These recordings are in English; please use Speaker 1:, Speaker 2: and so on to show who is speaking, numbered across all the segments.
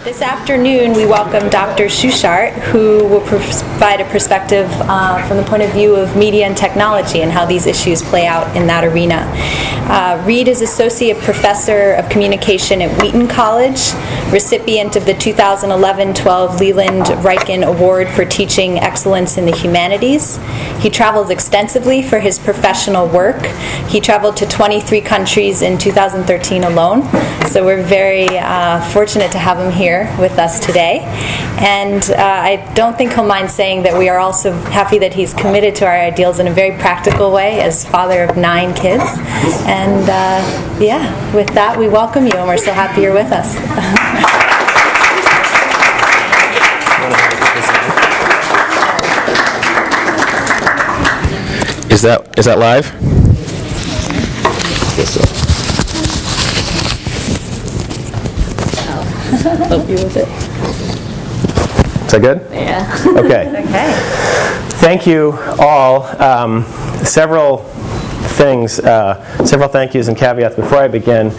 Speaker 1: This afternoon we welcome Dr. Schuchardt, who will provide a perspective from the point of view of media and technology and how these issues play out in that arena. Reed is Associate Professor of Communication at Wheaton College, recipient of the 2011-12 Leland-Ryken Award for Teaching Excellence in the Humanities. He travels extensively for his professional work. He traveled to 23 countries in 2013 alone, so we're very fortunate to have him here with us today. And I don't think he'll mind saying that we are also happy that he's committed to our ideals in a very practical way as father of 9 kids. And yeah, with that, we welcome you, and we're so happy you're with us.
Speaker 2: Is that live? Yes, sir.
Speaker 1: Help you with it.
Speaker 2: Is that good?
Speaker 1: Yeah.
Speaker 2: Okay.
Speaker 1: Okay.
Speaker 2: Thank you all. Several thank yous and caveats before I begin.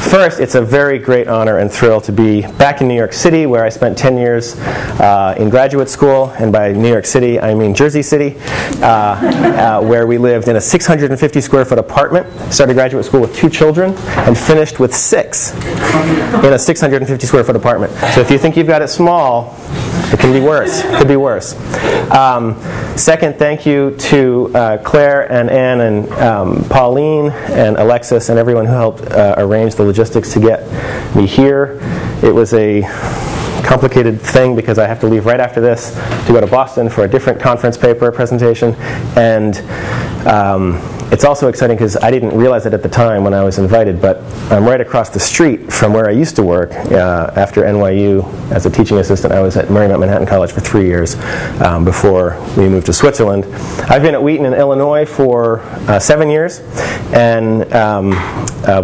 Speaker 2: First, it's a very great honor and thrill to be back in New York City, where I spent 10 years in graduate school, and by New York City I mean Jersey City, where we lived in a 650 square foot apartment, started graduate school with 2 children, and finished with 6 in a 650 square foot apartment. So if you think you've got it small, it can be worse. It could be worse. Second, thank you to Claire and Anne and Pauline and Alexis and everyone who helped arrange the logistics to get me here. It was a complicated thing because I have to leave right after this to go to Boston for a different conference paper presentation, and it's also exciting because I didn't realize it at the time when I was invited, but I'm right across the street from where I used to work. After NYU as a teaching assistant, I was at Marymount Manhattan College for 3 years before we moved to Switzerland. I've been at Wheaton in Illinois for 7 years, and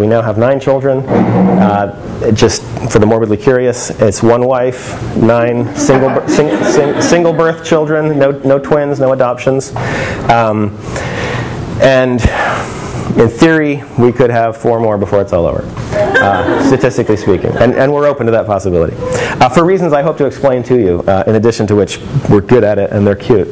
Speaker 2: we now have 9 children. Just for the morbidly curious, it's 1 wife, 9 single birth children, no twins, no adoptions. And in theory, we could have 4 more before it's all over, statistically speaking. And we're open to that possibility. For reasons I hope to explain to you, in addition to which we're good at it and they're cute.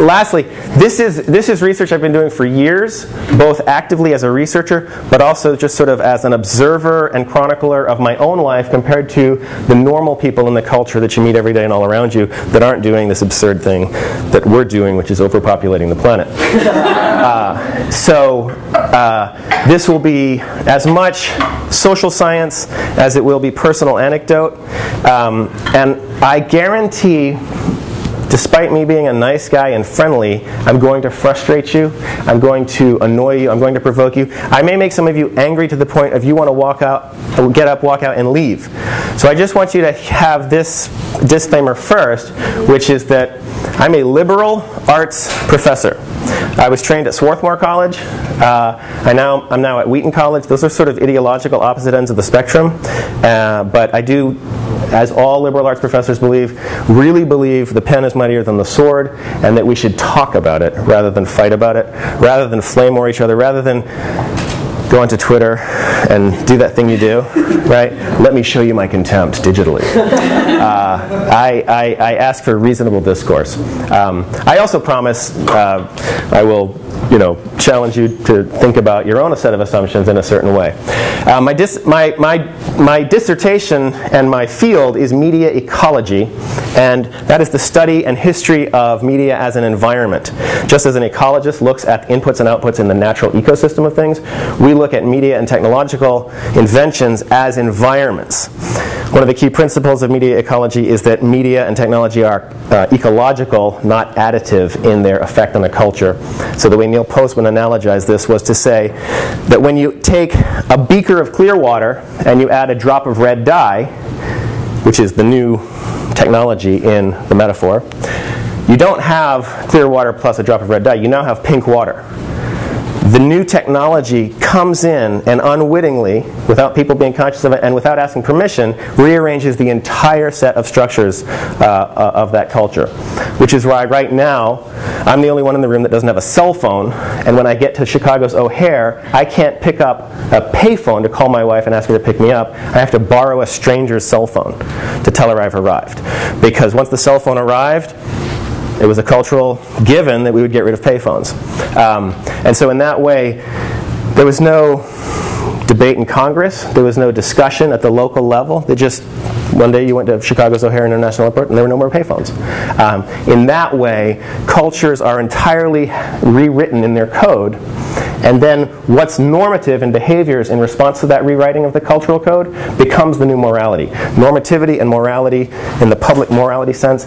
Speaker 2: Lastly, this is research I've been doing for years, both actively as a researcher, but also just sort of as an observer and chronicler of my own life compared to the normal people in the culture that you meet every day and all around you that aren't doing this absurd thing that we're doing, which is overpopulating the planet. This will be as much social science as it will be personal anecdote, and I guarantee, despite me being a nice guy and friendly, I'm going to frustrate you, I'm going to annoy you, I'm going to provoke you. I may make some of you angry to the point of you want to get up, walk out, and leave. So I just want you to have this disclaimer first, which is that I'm a liberal arts professor. I was trained at Swarthmore College. I'm now at Wheaton College. Those are sort of ideological opposite ends of the spectrum. But I do, as all liberal arts professors really believe the pen is mightier than the sword, and that we should talk about it rather than fight about it, rather than flame war each other, rather than go onto Twitter and do that thing you do, right? Let me show you my contempt digitally. I ask for reasonable discourse. I also promise I will challenge you to think about your own set of assumptions in a certain way. My dissertation and my field is media ecology, and that is the study and history of media as an environment. Just as an ecologist looks at inputs and outputs in the natural ecosystem of things, we look at media and technological inventions as environments. One of the key principles of media ecology is that media and technology are ecological, not additive in their effect on the culture. So the way Neil Postman analogized this was to say that when you take a beaker of clear water and you add a drop of red dye, which is the new technology in the metaphor, you don't have clear water plus a drop of red dye. You now have pink water. the new technology comes in and unwittingly, without people being conscious of it and without asking permission, rearranges the entire set of structures of that culture. Which is why right now, I'm the only one in the room that doesn't have a cell phone, and when I get to Chicago's O'Hare, I can't pick up a payphone to call my wife and ask her to pick me up. I have to borrow a stranger's cell phone to tell her I've arrived. Because once the cell phone arrived, it was a cultural given that we would get rid of payphones. And so in that way, there was no debate in Congress. There was no discussion at the local level. They just, one day you went to Chicago's O'Hare International Airport and there were no more payphones. In that way, cultures are entirely rewritten in their code. And then what's normative in behaviors in response to that rewriting of the cultural code becomes the new morality. Normativity and morality, in the public morality sense,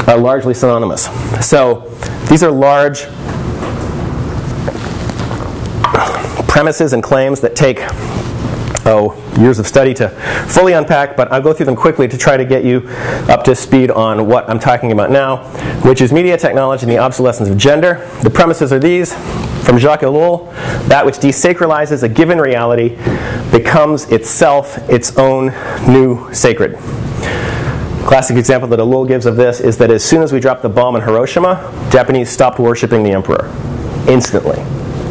Speaker 2: are largely synonymous. So these are large premises and claims that take years of study to fully unpack, but I'll go through them quickly to try to get you up to speed on what I'm talking about now, which is media technology and the obsolescence of gender. The premises are these. From Jacques Ellul, that which desacralizes a given reality becomes itself its own new sacred. Classic example that Ellul gives of this is that as soon as we dropped the bomb in Hiroshima, Japanese stopped worshiping the emperor. Instantly.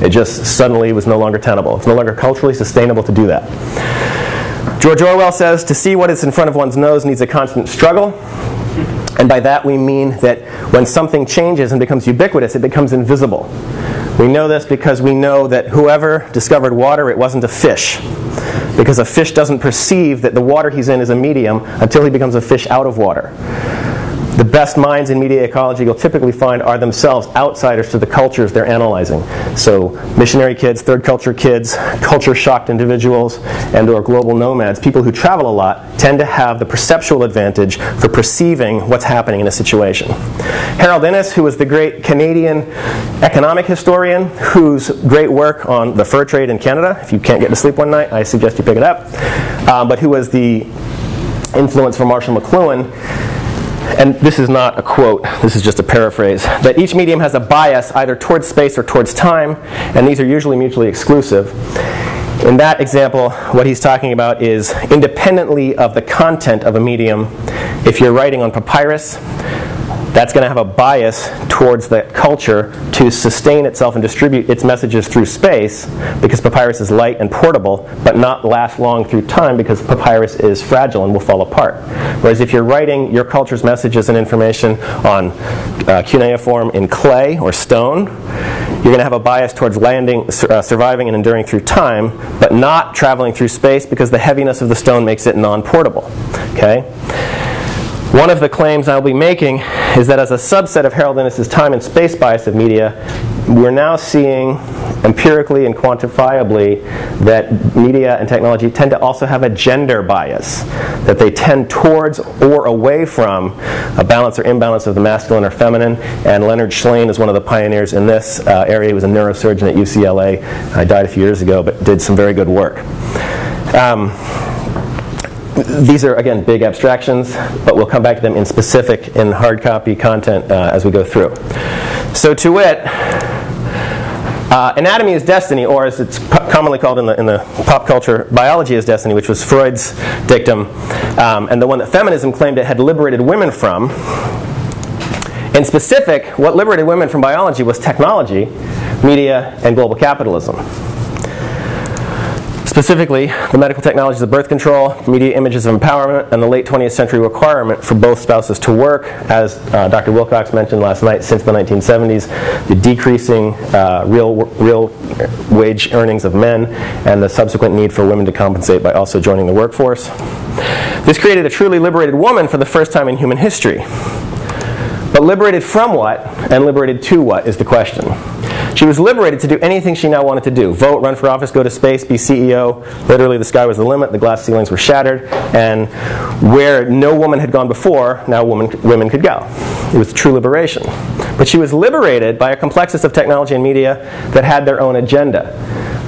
Speaker 2: It just suddenly was no longer tenable. It's no longer culturally sustainable to do that. George Orwell says, to see what is in front of one's nose needs a constant struggle. And by that we mean that when something changes and becomes ubiquitous, it becomes invisible. We know this because we know that whoever discovered water, it wasn't a fish. Because a fish doesn't perceive that the water he's in is a medium until he becomes a fish out of water. The best minds in media ecology you'll typically find are themselves outsiders to the cultures they're analyzing. So missionary kids, third culture kids, culture-shocked individuals, and or global nomads, people who travel a lot, tend to have the perceptual advantage for perceiving what's happening in a situation. Harold Innis, who was the great Canadian economic historian, whose great work on the fur trade in Canada, if you can't get to sleep one night, I suggest you pick it up, but who was the influence for Marshall McLuhan, and this is not a quote, this is just a paraphrase, that each medium has a bias either towards space or towards time, and these are usually mutually exclusive. In that example, what he's talking about is independently of the content of a medium, if you're writing on papyrus, that's going to have a bias towards the culture to sustain itself and distribute its messages through space, because papyrus is light and portable, but not last long through time because papyrus is fragile and will fall apart. Whereas if you're writing your culture's messages and information on cuneiform in clay or stone, you're going to have a bias towards surviving and enduring through time, but not traveling through space because the heaviness of the stone makes it non-portable. Okay? One of the claims I'll be making is that as a subset of Harold Innis's time and space bias of media, we're now seeing empirically and quantifiably that media and technology tend to also have a gender bias, that they tend towards or away from a balance or imbalance of the masculine or feminine, and Leonard Schlane is one of the pioneers in this area. He was a neurosurgeon at UCLA. Died a few years ago, but did some very good work. These are, again, big abstractions, but we'll come back to them in specific in hard copy content as we go through. So to wit, anatomy is destiny, or as it's commonly called in the pop culture, biology is destiny, which was Freud's dictum, and the one that feminism claimed it had liberated women from. In specific, what liberated women from biology was technology, media, and global capitalism. Specifically, the medical technologies of birth control, media images of empowerment, and the late 20th century requirement for both spouses to work, as Dr. Wilcox mentioned last night, since the 1970s, the decreasing real wage earnings of men, and the subsequent need for women to compensate by also joining the workforce. This created a truly liberated woman for the first time in human history. But liberated from what, and liberated to what, is the question. She was liberated to do anything she now wanted to do. Vote, run for office, go to space, be CEO. Literally, the sky was the limit. The glass ceilings were shattered. And where no woman had gone before, now women could go. It was true liberation. But she was liberated by a complexus of technology and media that had their own agenda.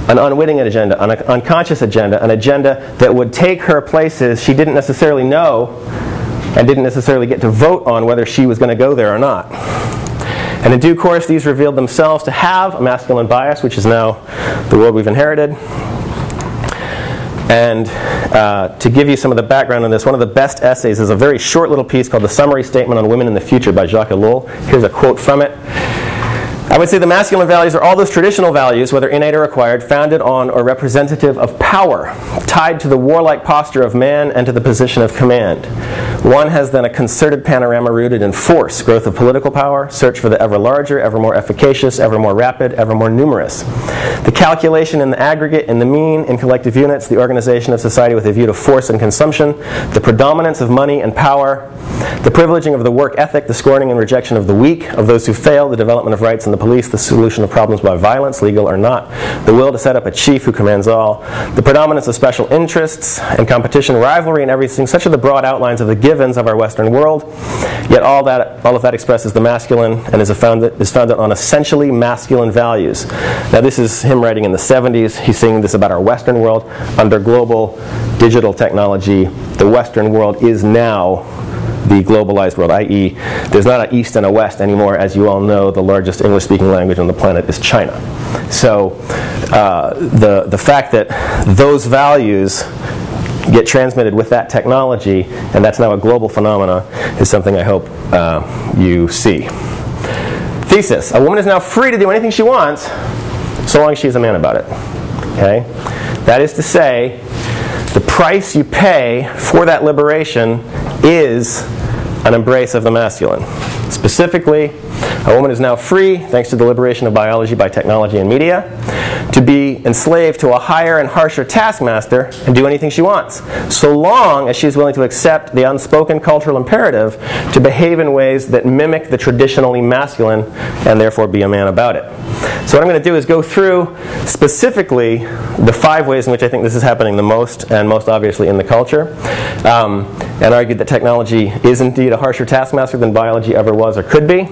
Speaker 2: An unwitting agenda, an unconscious agenda, an agenda that would take her places she didn't necessarily know and didn't necessarily get to vote on whether she was going to go there or not. And in due course, these revealed themselves to have a masculine bias, which is now the world we've inherited. And to give you some of the background on this, one of the best essays is a very short little piece called The Summary Statement on Women in the Future by Jacques Ellul. Here's a quote from it. I would say the masculine values are all those traditional values, whether innate or acquired, founded on or representative of power, tied to the warlike posture of man and to the position of command. One has then a concerted panorama rooted in force, growth of political power, search for the ever larger, ever more efficacious, ever more rapid, ever more numerous. The calculation in the aggregate, in the mean, in collective units, the organization of society with a view to force and consumption, the predominance of money and power, the privileging of the work ethic, the scorning and rejection of the weak, of those who fail, the development of rights in the police, the solution of problems by violence, legal or not, the will to set up a chief who commands all, the predominance of special interests and competition, rivalry and everything. Such are the broad outlines of the givens of our Western world. Yet all of that expresses the masculine and is founded on essentially masculine values. Now this is him writing in the 70s. He's saying this about our Western world. Under global digital technology, the Western world is now the globalized world, i.e. there's not an East and a West anymore. As you all know, the largest English-speaking language on the planet is China. So the fact that those values get transmitted with that technology, and that's now a global phenomena, is something I hope you see. Thesis. A woman is now free to do anything she wants, so long as she's a man about it. Okay? That is to say, the price you pay for that liberation is an embrace of the masculine. Specifically, a woman is now free, thanks to the liberation of biology by technology and media, to be enslaved to a higher and harsher taskmaster and do anything she wants, so long as she is willing to accept the unspoken cultural imperative to behave in ways that mimic the traditionally masculine and therefore be a man about it. So what I'm going to do is go through specifically the 5 ways in which I think this is happening the most, and most obviously in the culture, and argue that technology is indeed a harsher taskmaster than biology ever was or could be,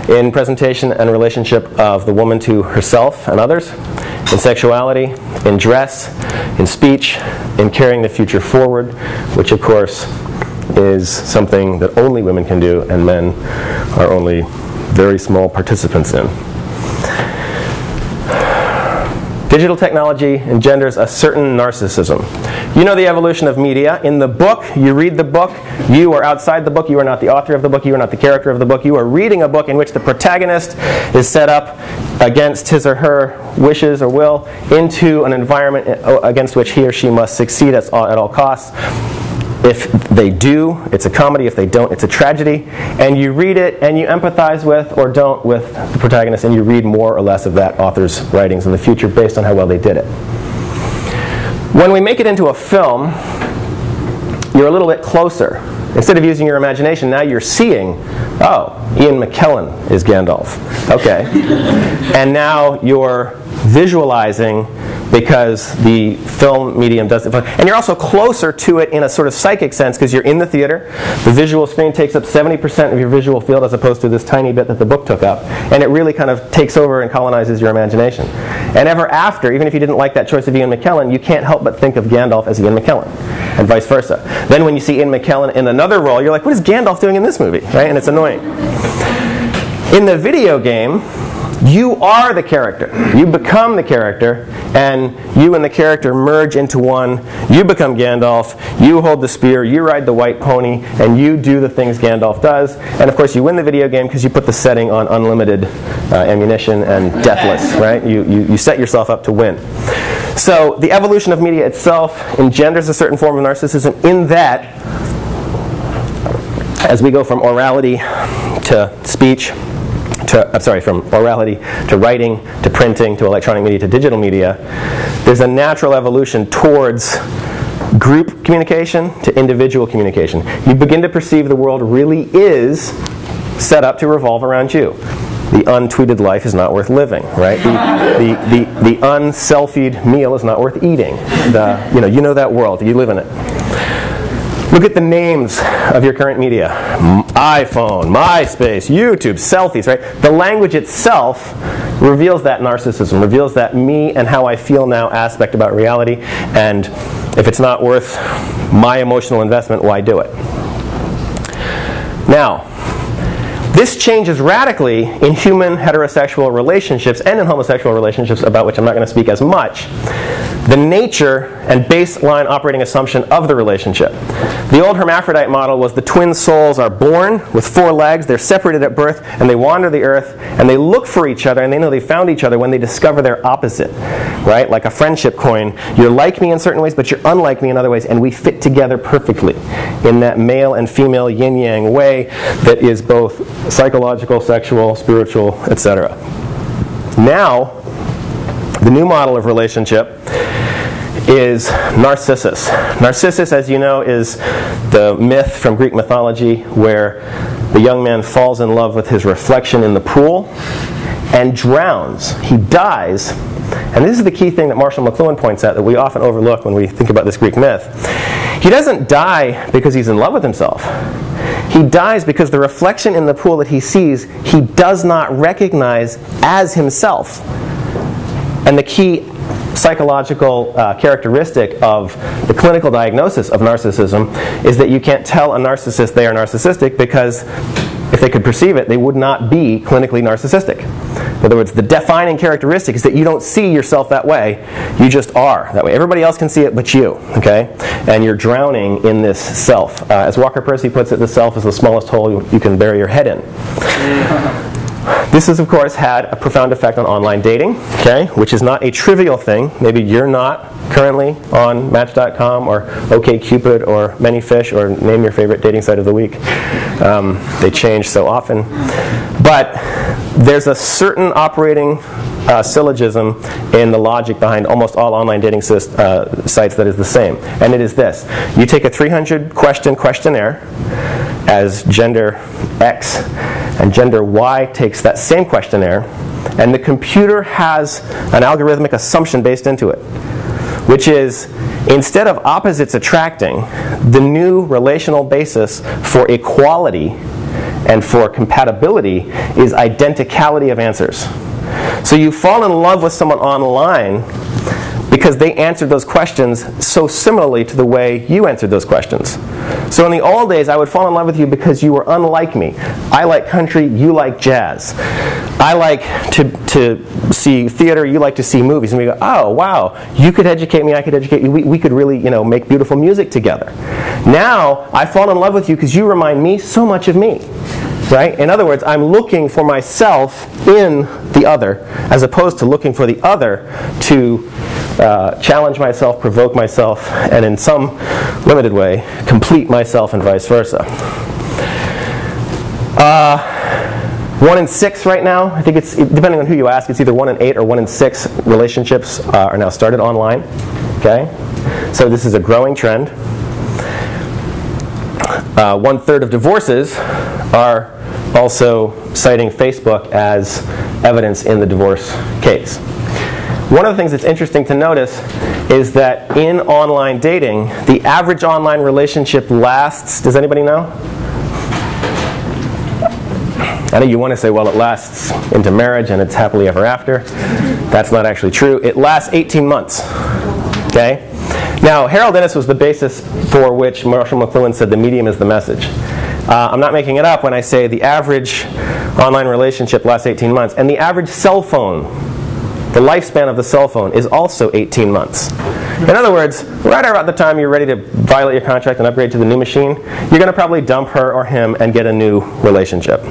Speaker 2: in presentation and relationship of the woman to herself and others, in sexuality, in dress, in speech, in carrying the future forward, which of course is something that only women can do and men are only very small participants in. Digital technology engenders a certain narcissism. You know the evolution of media. In the book, you read the book, you are outside the book, you are not the author of the book, you are not the character of the book, you are reading a book in which the protagonist is set up against his or her wishes or will into an environment against which he or she must succeed at all costs. If they do, it's a comedy. If they don't, it's a tragedy. And you read it and you empathize with or don't with the protagonist, and you read more or less of that author's writings in the future based on how well they did it. When we make it into a film, you're a little bit closer. Instead of using your imagination, now you're seeing, oh, Ian McKellen is Gandalf. Okay. And now you're visualizing because the film medium does it. And you're also closer to it in a sort of psychic sense because you're in the theater. The visual screen takes up 70% of your visual field as opposed to this tiny bit that the book took up. And it really kind of takes over and colonizes your imagination. And ever after, even if you didn't like that choice of Ian McKellen, you can't help but think of Gandalf as Ian McKellen, and vice versa. Then when you see Ian McKellen in another role, you're like, what is Gandalf doing in this movie? Right? And it's annoying. In the video game, you are the character. You become the character, and you and the character merge into one. You become Gandalf, you hold the spear, you ride the white pony, and you do the things Gandalf does. And of course you win the video game because you put the setting on unlimited ammunition and deathless, right? You set yourself up to win. So the evolution of media itself engenders a certain form of narcissism in that, as we go from orality to speech, from orality to writing to printing to electronic media to digital media, there's a natural evolution towards group communication to individual communication. You begin to perceive the world really is set up to revolve around you. The untweeted life is not worth living, right? The unselfied meal is not worth eating. You know that world. You live in it. Look at the names of your current media. iPhone, MySpace, YouTube, selfies, right? The language itself reveals that narcissism, reveals that me and how I feel now aspect about reality. And if it's not worth my emotional investment, why do it? Now, This changes radically in human heterosexual relationships and in homosexual relationships, about which I'm not going to speak as much, the nature and baseline operating assumption of the relationship. The old hermaphrodite model was the twin souls are born with 4 legs, they're separated at birth, and they wander the earth, and they look for each other, and they know they found each other when they discover their opposite, right? Like a friendship coin. You're like me in certain ways, but you're unlike me in other ways, and we fit together perfectly in that male and female yin-yang way that is both psychological, sexual, spiritual, etc. Now, the new model of relationship is Narcissus. Narcissus, as you know, is the myth from Greek mythology where the young man falls in love with his reflection in the pool and drowns. He dies. And this is the key thing that Marshall McLuhan points out that we often overlook when we think about this Greek myth. He doesn't die because he's in love with himself. He dies because the reflection in the pool that he sees, he does not recognize as himself. And the key psychological characteristic of the clinical diagnosis of narcissism is that you can't tell a narcissist they are narcissistic, because if they could perceive it, they would not be clinically narcissistic. In other words, the defining characteristic is that you don't see yourself that way, you just are that way. Everybody else can see it but you, okay? And you're drowning in this self. As Walker Percy puts it, the self is the smallest hole you can bury your head in. This has, of course, had a profound effect on online dating, okay, which is not a trivial thing. Maybe you're not currently on Match.com or OkCupid or Manyfish or name your favorite dating site of the week. They change so often. But there's a certain operating syllogism in the logic behind almost all online dating sites that is the same. And it is this. You take a 300-question questionnaire as gender X, and gender Y takes that same questionnaire, and the computer has an algorithmic assumption based into it, which is, instead of opposites attracting, the new relational basis for equality and for compatibility is identicality of answers. So you fall in love with someone online because they answered those questions so similarly to the way you answered those questions. So in the old days, I would fall in love with you because you were unlike me. I like country, you like jazz. I like to see theater, you like to see movies. And we go, oh, wow, you could educate me, I could educate you. We could really, make beautiful music together. Now, I fall in love with you because you remind me so much of me. Right? In other words, I'm looking for myself in the other, as opposed to looking for the other to challenge myself, provoke myself, and in some limited way, complete myself and vice versa. 1 in 6 right now, I think it's, depending on who you ask, it's either 1 in 8 or 1 in 6 relationships are now started online. Okay? So this is a growing trend. 1/3 of divorces are also citing Facebook as evidence in the divorce case. One of the things that's interesting to notice is that in online dating, the average online relationship lasts, does anybody know? I know you want to say, well, it lasts into marriage and it's happily ever after. That's not actually true. It lasts 18 months. Okay? Now, Harold Innis was the basis for which Marshall McLuhan said the medium is the message. I'm not making it up when I say the average online relationship lasts 18 months. And the average cell phone, the lifespan of the cell phone, is also 18 months. In other words, right around the time you're ready to violate your contract and upgrade to the new machine, you're going to probably dump her or him and get a new relationship,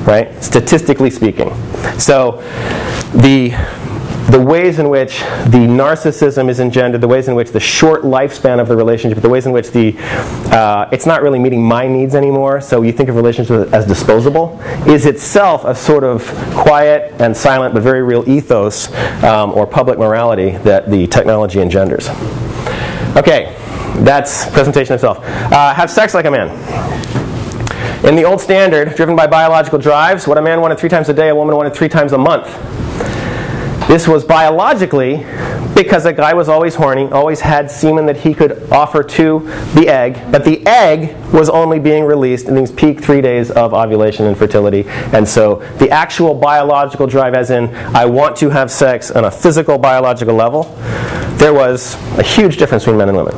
Speaker 2: right? Statistically speaking. So the ways in which the narcissism is engendered, the ways in which the short lifespan of the relationship, the ways in which it's not really meeting my needs anymore, so you think of relationships as disposable, is itself a sort of quiet and silent but very real ethos or public morality that the technology engenders. Okay, that's presentation itself. Have sex like a man. In the old standard, driven by biological drives, what a man wanted 3 times a day, a woman wanted 3 times a month. This was biologically because a guy was always horny, always had semen that he could offer to the egg, but the egg was only being released in these peak 3 days of ovulation and fertility. And so the actual biological drive, as in I want to have sex on a physical biological level, there was a huge difference between men and women.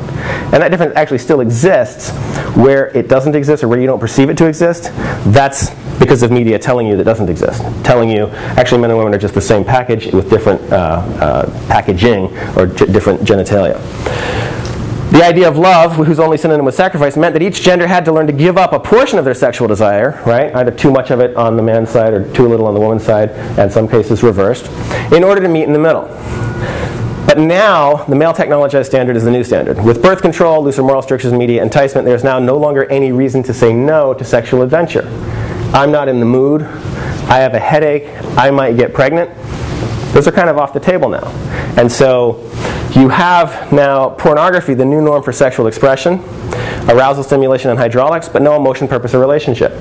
Speaker 2: And that difference actually still exists. Where it doesn't exist or where you don't perceive it to exist, that's because of media telling you that doesn't exist. Telling you, actually men and women are just the same package with different packaging or different genitalia. The idea of love, whose only synonym was sacrifice, meant that each gender had to learn to give up a portion of their sexual desire, right? Either too much of it on the man's side or too little on the woman's side, and in some cases reversed, in order to meet in the middle. But now, the male technologized standard is the new standard. With birth control, looser moral strictures, and media enticement, there's now no longer any reason to say no to sexual adventure. I'm not in the mood, I have a headache, I might get pregnant. Those are kind of off the table now. And so you have now pornography, the new norm for sexual expression, arousal, stimulation, and hydraulics, but no emotion, purpose, or relationship.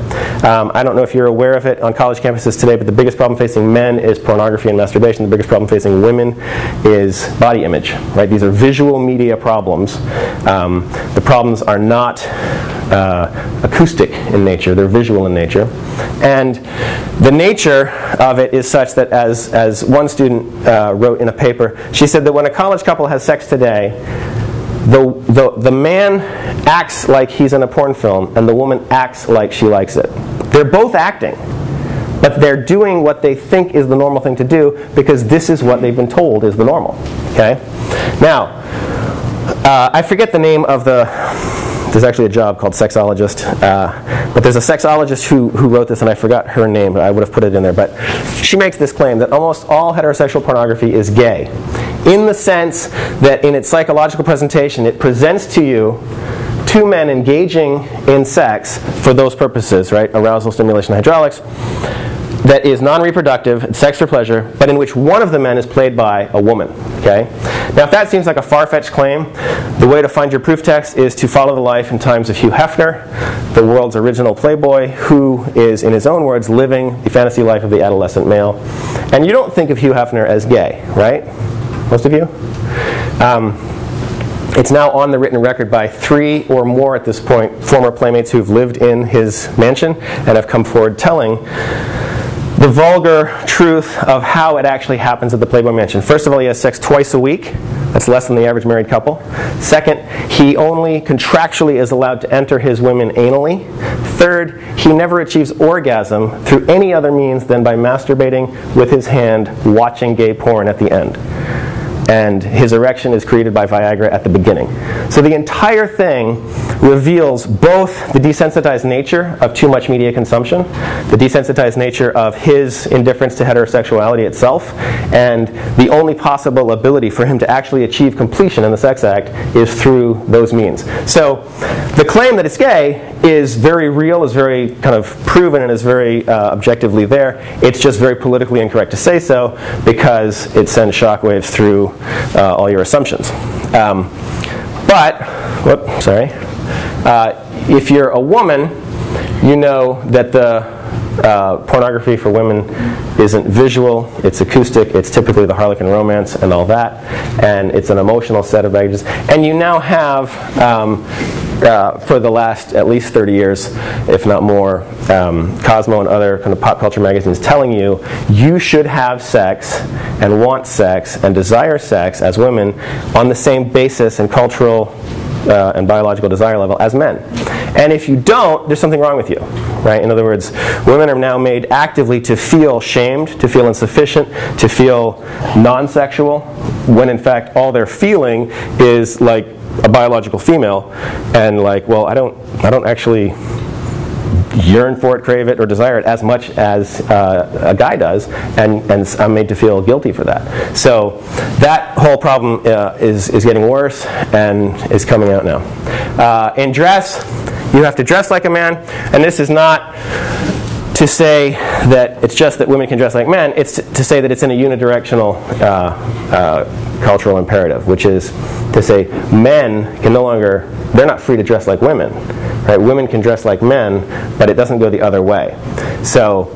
Speaker 2: I don't know if you're aware of it on college campuses today, but the biggest problem facing men is pornography and masturbation. The biggest problem facing women is body image. Right? These are visual media problems. The problems are not acoustic in nature, they're visual in nature. And the nature of it is such that, as one student wrote in a paper, she said that when a college couple has sex today, the man acts like he's in a porn film and the woman acts like she likes it. They're both acting, but they're doing what they think is the normal thing to do because this is what they've been told is the normal. Okay? Now, I forget the name of there's actually a job called sexologist, but there's a sexologist who wrote this, and I forgot her name, but I would have put it in there. But she makes this claim that almost all heterosexual pornography is gay, in the sense that in its psychological presentation, it presents to you two men engaging in sex for those purposes, right? Arousal, stimulation, hydraulics. That is non-reproductive, it's sex for pleasure, but in which one of the men is played by a woman. Okay? Now, if that seems like a far-fetched claim, the way to find your proof text is to follow the life and times of Hugh Hefner, the world's original playboy, who is, in his own words, living the fantasy life of the adolescent male. And you don't think of Hugh Hefner as gay, right? Most of you? It's now on the written record by 3 or more at this point former playmates who've lived in his mansion and have come forward telling the vulgar truth of how it actually happens at the Playboy Mansion. First of all, he has sex twice a week. That's less than the average married couple. Second, he only contractually is allowed to enter his women anally. Third, he never achieves orgasm through any other means than by masturbating with his hand, watching gay porn at the end. And his erection is created by Viagra at the beginning. So the entire thing reveals both the desensitized nature of too much media consumption, the desensitized nature of his indifference to heterosexuality itself, and the only possible ability for him to actually achieve completion in the sex act is through those means. So the claim that it's gay is very real, is very kind of proven, and is very objectively there. It's just very politically incorrect to say so because it sends shockwaves through all your assumptions. If you're a woman, you know that the pornography for women isn't visual, it's acoustic, it's typically the Harlequin romance and all that, and it's an emotional set of baggages. And you now have, for the last at least 30 years, if not more, Cosmo and other kind of pop culture magazines telling you you should have sex and want sex and desire sex as women on the same basis and cultural and biological desire level as men. And if you don't, there's something wrong with you, right? In other words, women are now made actively to feel shamed, to feel insufficient, to feel non-sexual, when in fact all they're feeling is like a biological female, and like, well, I don't actually yearn for it, crave it, or desire it as much as a guy does, and I'm made to feel guilty for that. So that whole problem is getting worse and is coming out now. In dress, you have to dress like a man, and this is not to say that it's just that women can dress like men. It's to say that it's in a unidirectional cultural imperative, which is to say men can no longer, they're not free to dress like women. Right? Women can dress like men, but it doesn't go the other way. So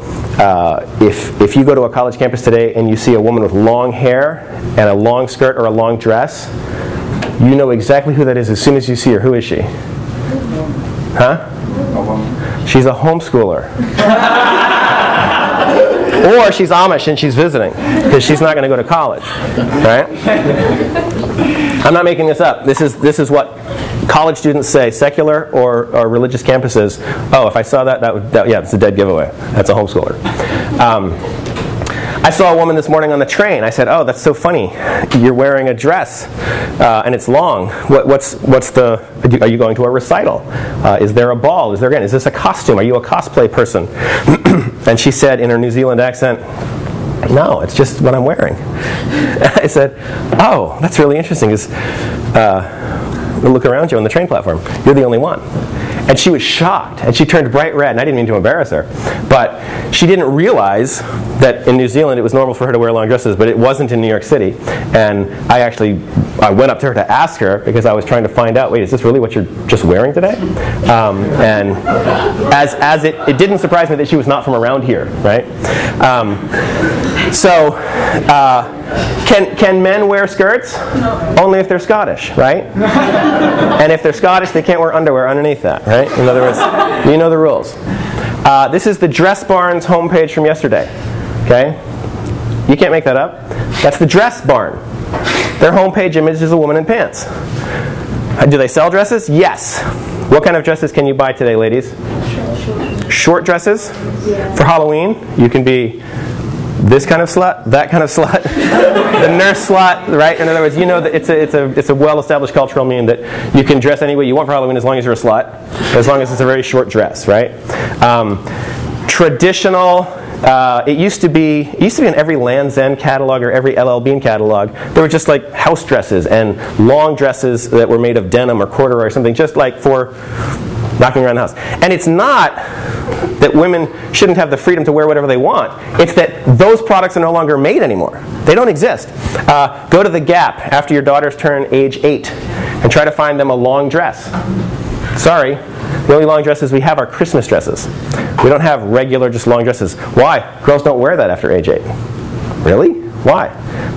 Speaker 2: if you go to a college campus today and you see a woman with long hair and a long skirt or a long dress, you know exactly who that is as soon as you see her. Who is she? Huh? She's a homeschooler. Or she's Amish and she's visiting, because she's not going to go to college. Right? I'm not making this up. This is what college students say, secular or religious campuses. Oh, if I saw that yeah, it's a dead giveaway. That's a homeschooler. I saw a woman this morning on the train. I said, "Oh, that's so funny. You're wearing a dress, and it's long. Are you going to a recital? Is there a ball? Is this a costume? Are you a cosplay person?" And she said in her New Zealand accent, "No, it's just what I'm wearing." I said, "Oh, that's really interesting. Look around you on the train platform. You're the only one." And she was shocked, and she turned bright red, and I didn't mean to embarrass her. But she didn't realize that in New Zealand it was normal for her to wear long dresses, but it wasn't in New York City. And I went up to her to ask her, because I was trying to find out, wait, is this really what you're just wearing today? And as it didn't surprise me that she was not from around here, right? Can men wear skirts? No. Only if they're Scottish, right? And if they're Scottish, they can't wear underwear underneath that, right? In other words, you know the rules. This is the Dress Barn's homepage from yesterday. Okay? You can't make that up. That's the Dress Barn. Their homepage image is a woman in pants. Do they sell dresses? Yes. What kind of dresses can you buy today, ladies? Short dresses? Yeah. For Halloween, you can be this kind of slut, that kind of slut, the nurse slut, right? In other words, you know that it's a well-established cultural meme that you can dress any way you want for Halloween as long as you're a slut, as long as it's a very short dress, right? Traditional. It used to be in every Land's End catalog or every LL Bean catalog. There were just like house dresses and long dresses that were made of denim or corduroy or something, just like for knocking around the house. And it's not that women shouldn't have the freedom to wear whatever they want. It's that those products are no longer made anymore. They don't exist. Go to the Gap after your daughters turn age 8 and try to find them a long dress. Sorry, the only long dresses we have are Christmas dresses. We don't have regular, just long dresses. Why? Girls don't wear that after age 8. Really? Why?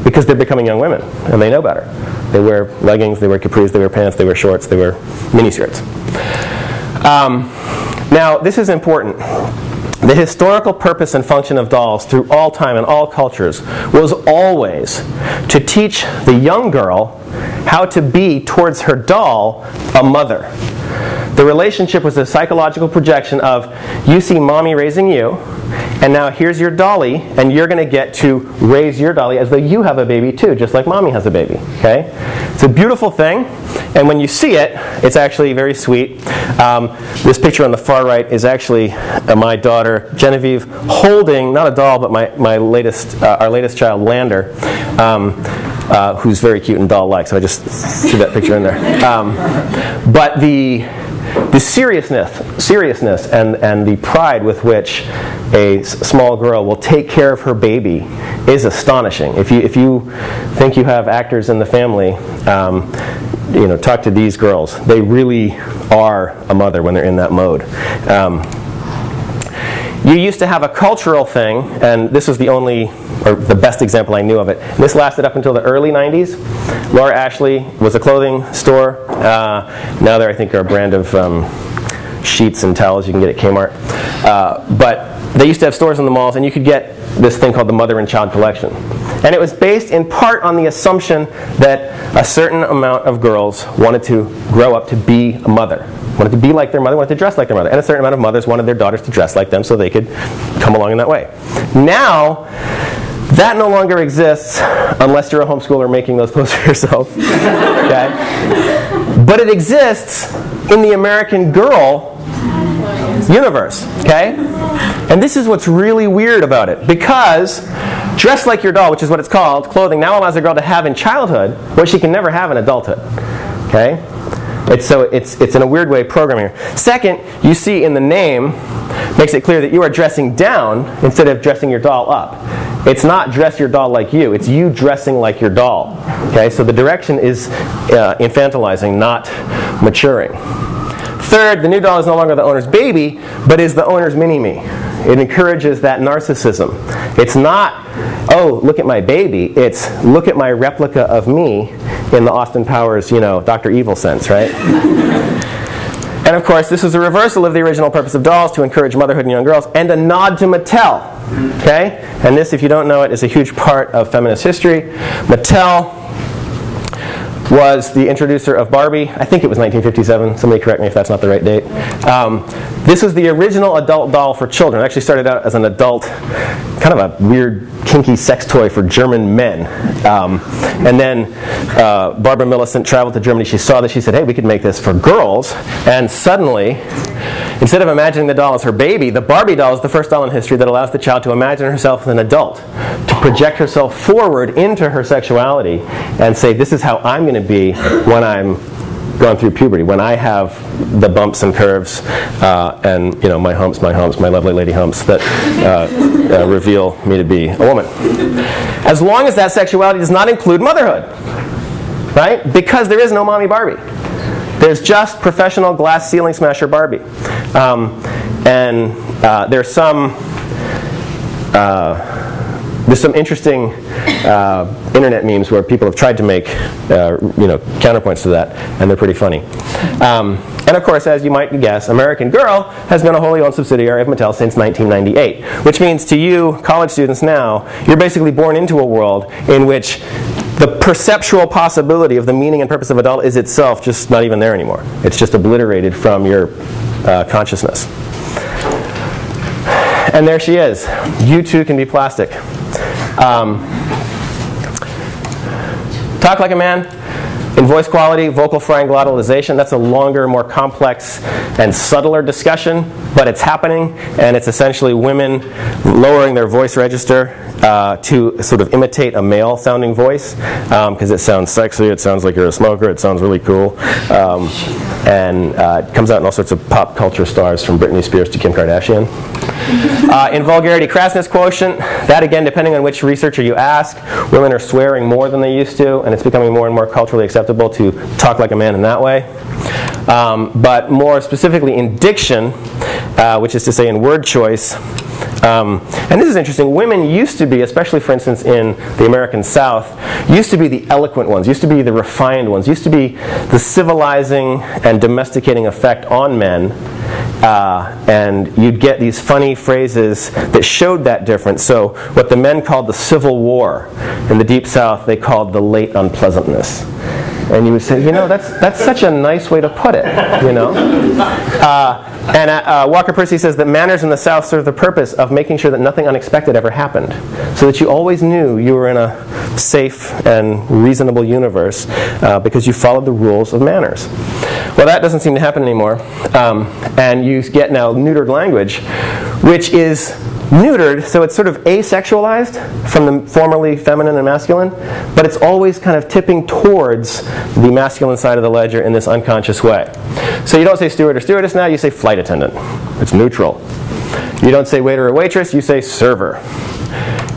Speaker 2: Because they're becoming young women, and they know better. They wear leggings, they wear capris, they wear pants, they wear shorts, they wear miniskirts. Now, this is important. The historical purpose and function of dolls through all time and all cultures was always to teach the young girl how to be, towards her doll, a mother. The relationship was a psychological projection of, you see mommy raising you, and now here's your dolly, and you're going to get to raise your dolly as though you have a baby too, just like mommy has a baby. Okay? It's a beautiful thing, and when you see it, it's actually very sweet. This picture on the far right is actually my daughter Genevieve holding, not a doll, but our latest child, Lander, who's very cute and doll-like, so I just threw that picture in there. But the seriousness and the pride with which a small girl will take care of her baby is astonishing. If you think you have actors in the family, talk to these girls. They really are a mother when they're in that mode. You used to have a cultural thing, and this was the best example I knew of it. This lasted up until the early 90s. Laura Ashley was a clothing store. Now there, I think, are a brand of sheets and towels you can get at Kmart. But they used to have stores in the malls, and you could get this thing called the Mother and Child Collection. And it was based in part on the assumption that a certain amount of girls wanted to grow up to be a mother. Wanted to be like their mother, wanted to dress like their mother. And a certain amount of mothers wanted their daughters to dress like them so they could come along in that way. Now, that no longer exists unless you're a homeschooler making those clothes for yourself. Okay? But it exists in the American Girl universe. Okay? And this is what's really weird about it. Because Dress Like Your Doll, which is what it's called, clothing now allows a girl to have in childhood what she can never have in adulthood. Okay? It's in a weird way programming her. Second, you see in the name, makes it clear that you are dressing down instead of dressing your doll up. It's not dress your doll like you, it's you dressing like your doll. Okay, so the direction is infantilizing, not maturing. Third, the new doll is no longer the owner's baby, but is the owner's mini-me. It encourages that narcissism. It's not, oh, look at my baby. It's, look at my replica of me in the Austin Powers, Dr. Evil sense, right? And of course, this is a reversal of the original purpose of dolls, to encourage motherhood in young girls, and a nod to Mattel. Okay? And this, if you don't know it, is a huge part of feminist history. Mattel was the introducer of Barbie. I think it was 1957. Somebody correct me if that's not the right date. This was the original adult doll for children. It actually started out as an adult, kind of a weird, kinky sex toy for German men. And then Barbara Millicent traveled to Germany. She saw this. She said, hey, we could make this for girls. And suddenly, instead of imagining the doll as her baby, the Barbie doll is the first doll in history that allows the child to imagine herself as an adult, to project herself forward into her sexuality and say, this is how I'm going to be when I'm going through puberty, when I have the bumps and curves and my humps, my lovely lady humps that reveal me to be a woman. As long as that sexuality does not include motherhood, right? Because there is no mommy Barbie. There's just professional glass ceiling smasher Barbie. There's some interesting internet memes where people have tried to make counterpoints to that, and they're pretty funny. And of course, as you might guess, American Girl has been a wholly owned subsidiary of Mattel since 1998, which means to you college students now, you're basically born into a world in which the perceptual possibility of the meaning and purpose of adult is itself just not even there anymore. It's just obliterated from your consciousness. And there she is. You too can be plastic. Talk like a man. In voice quality, vocal frying glottalization, that's a longer, more complex and subtler discussion, but it's happening, and it's essentially women lowering their voice register to sort of imitate a male-sounding voice, because it sounds sexy, it sounds like you're a smoker, it sounds really cool, and it comes out in all sorts of pop culture stars, from Britney Spears to Kim Kardashian. In vulgarity crassness quotient, that again, depending on which researcher you ask, women are swearing more than they used to, and it's becoming more and more culturally acceptable to talk like a man in that way. But more specifically in diction, which is to say in word choice, and this is interesting, women used to be, especially for instance in the American South, used to be the eloquent ones, used to be the refined ones, used to be the civilizing and domesticating effect on men. And you'd get these funny phrases that showed that difference. So what the men called the Civil War, in the Deep South they called the late unpleasantness. And you would say, that's such a nice way to put it, Walker Percy says that manners in the South serve the purpose of making sure that nothing unexpected ever happened, so that you always knew you were in a safe and reasonable universe because you followed the rules of manners. Well, that doesn't seem to happen anymore, and you get now neutered language, which is neutered, so it's sort of asexualized from the formerly feminine and masculine, but it's always kind of tipping towards the masculine side of the ledger in this unconscious way. So you don't say steward or stewardess now, you say flight attendant. It's neutral. You don't say waiter or waitress, you say server.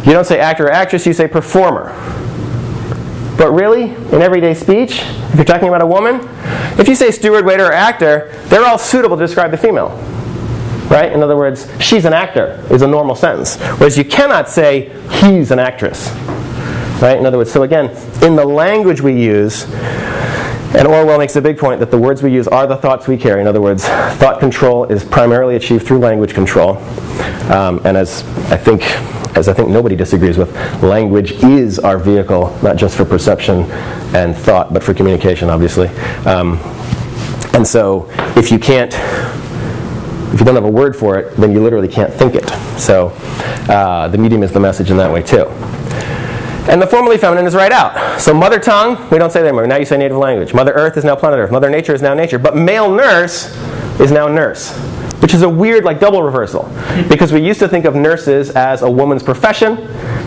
Speaker 2: You don't say actor or actress, you say performer. But really, in everyday speech, if you're talking about a woman, if you say steward, waiter, or actor, they're all suitable to describe the female. Right? In other words, she's an actor is a normal sentence. Whereas you cannot say, he's an actress. Right? In other words, so again, in the language we use, and Orwell makes a big point that the words we use are the thoughts we carry. In other words, thought control is primarily achieved through language control. And as I think nobody disagrees with, language is our vehicle, not just for perception and thought, but for communication, obviously. And so if you don't have a word for it, then you literally can't think it. So the medium is the message in that way too. And the formerly feminine is right out. So mother tongue, we don't say that anymore. Now you say native language. Mother earth is now planet earth. Mother nature is now nature. But male nurse is now nurse, which is a weird double reversal. Because we used to think of nurses as a woman's profession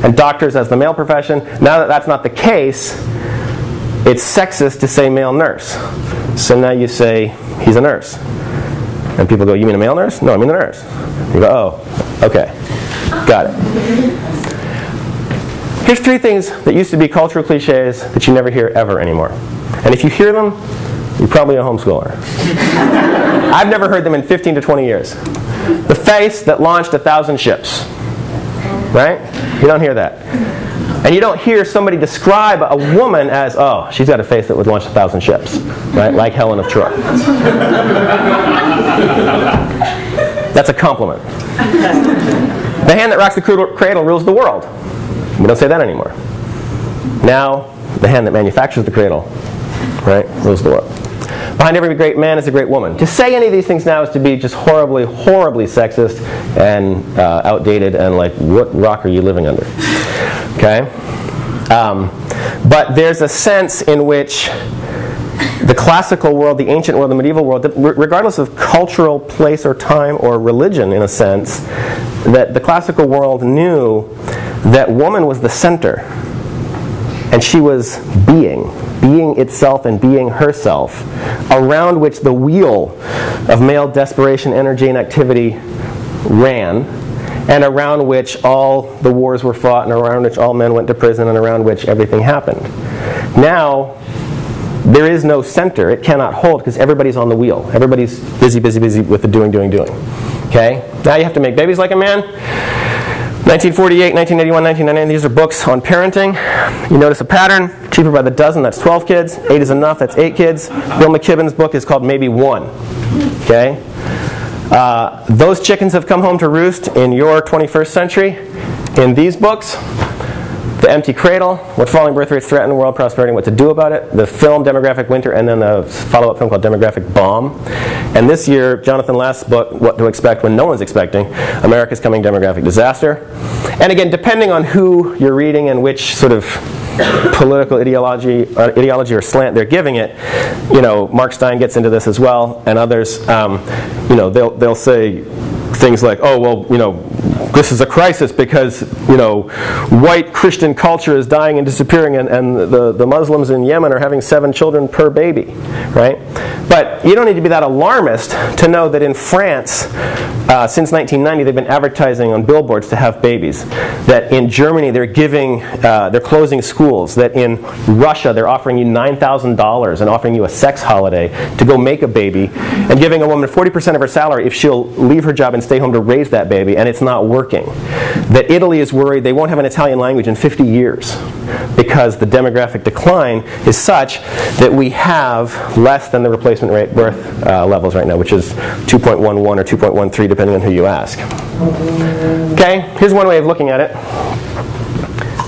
Speaker 2: and doctors as the male profession. Now that that's not the case, it's sexist to say male nurse. So now you say he's a nurse. And people go, you mean a male nurse? No, I mean a nurse. You go, oh, okay. Got it. Here's 3 things that used to be cultural cliches that you never hear ever anymore. And if you hear them, you're probably a homeschooler. I've never heard them in 15 to 20 years. The face that launched 1,000 ships. Right? You don't hear that. And you don't hear somebody describe a woman as, oh, she's got a face that would launch 1,000 ships. Right? Like Helen of Troy. That's a compliment. The hand that rocks the cradle rules the world. We don't say that anymore. Now, the hand that manufactures the cradle right? Rules the world. Behind every great man is a great woman. To say any of these things now is to be just horribly, horribly sexist and outdated and like, what rock are you living under? Okay? But there's a sense in which the classical world, the ancient world, the medieval world, regardless of cultural place or time or religion in a sense, that the classical world knew that woman was the center. And she was being itself and being herself, around which the wheel of male desperation, energy, and activity ran, and around which all the wars were fought, and around which all men went to prison, and around which everything happened. Now, there is no center. It cannot hold because everybody's on the wheel. Everybody's busy with the doing. Okay? Now you have to make babies like a man. 1948, 1981, 1999, these are books on parenting. You notice a pattern. Cheaper by the dozen, that's 12 kids. 8 is enough, that's 8 kids. Bill McKibben's book is called Maybe One. Okay? Those chickens have come home to roost in your 21st century. In these books, The Empty Cradle, What Falling Birth Rates Threaten World Prosperity and What to Do About It, the film Demographic Winter, and then the follow-up film called Demographic Bomb. And this year, Jonathan Last's book, What to Expect When No One's Expecting, America's Coming Demographic Disaster. And again, depending on who you're reading and which sort of political ideology or slant they're giving it, Mark Stein gets into this as well, and others, they'll say things like, oh, well, this is a crisis because, white Christian culture is dying and disappearing, and the Muslims in Yemen are having 7 children per baby, right? But you don't need to be that alarmist to know that in France, since 1990, they've been advertising on billboards to have babies. That in Germany, they're closing schools. That in Russia, they're offering you $9,000 and offering you a sex holiday to go make a baby, and giving a woman 40% of her salary if she'll leave her job and stay home to raise that baby, and it's not working. That Italy is worried they won't have an Italian language in 50 years because the demographic decline is such that we have less than the replacement rate birth levels right now, which is 2.11 or 2.13 depending on who you ask. Okay, here's one way of looking at it.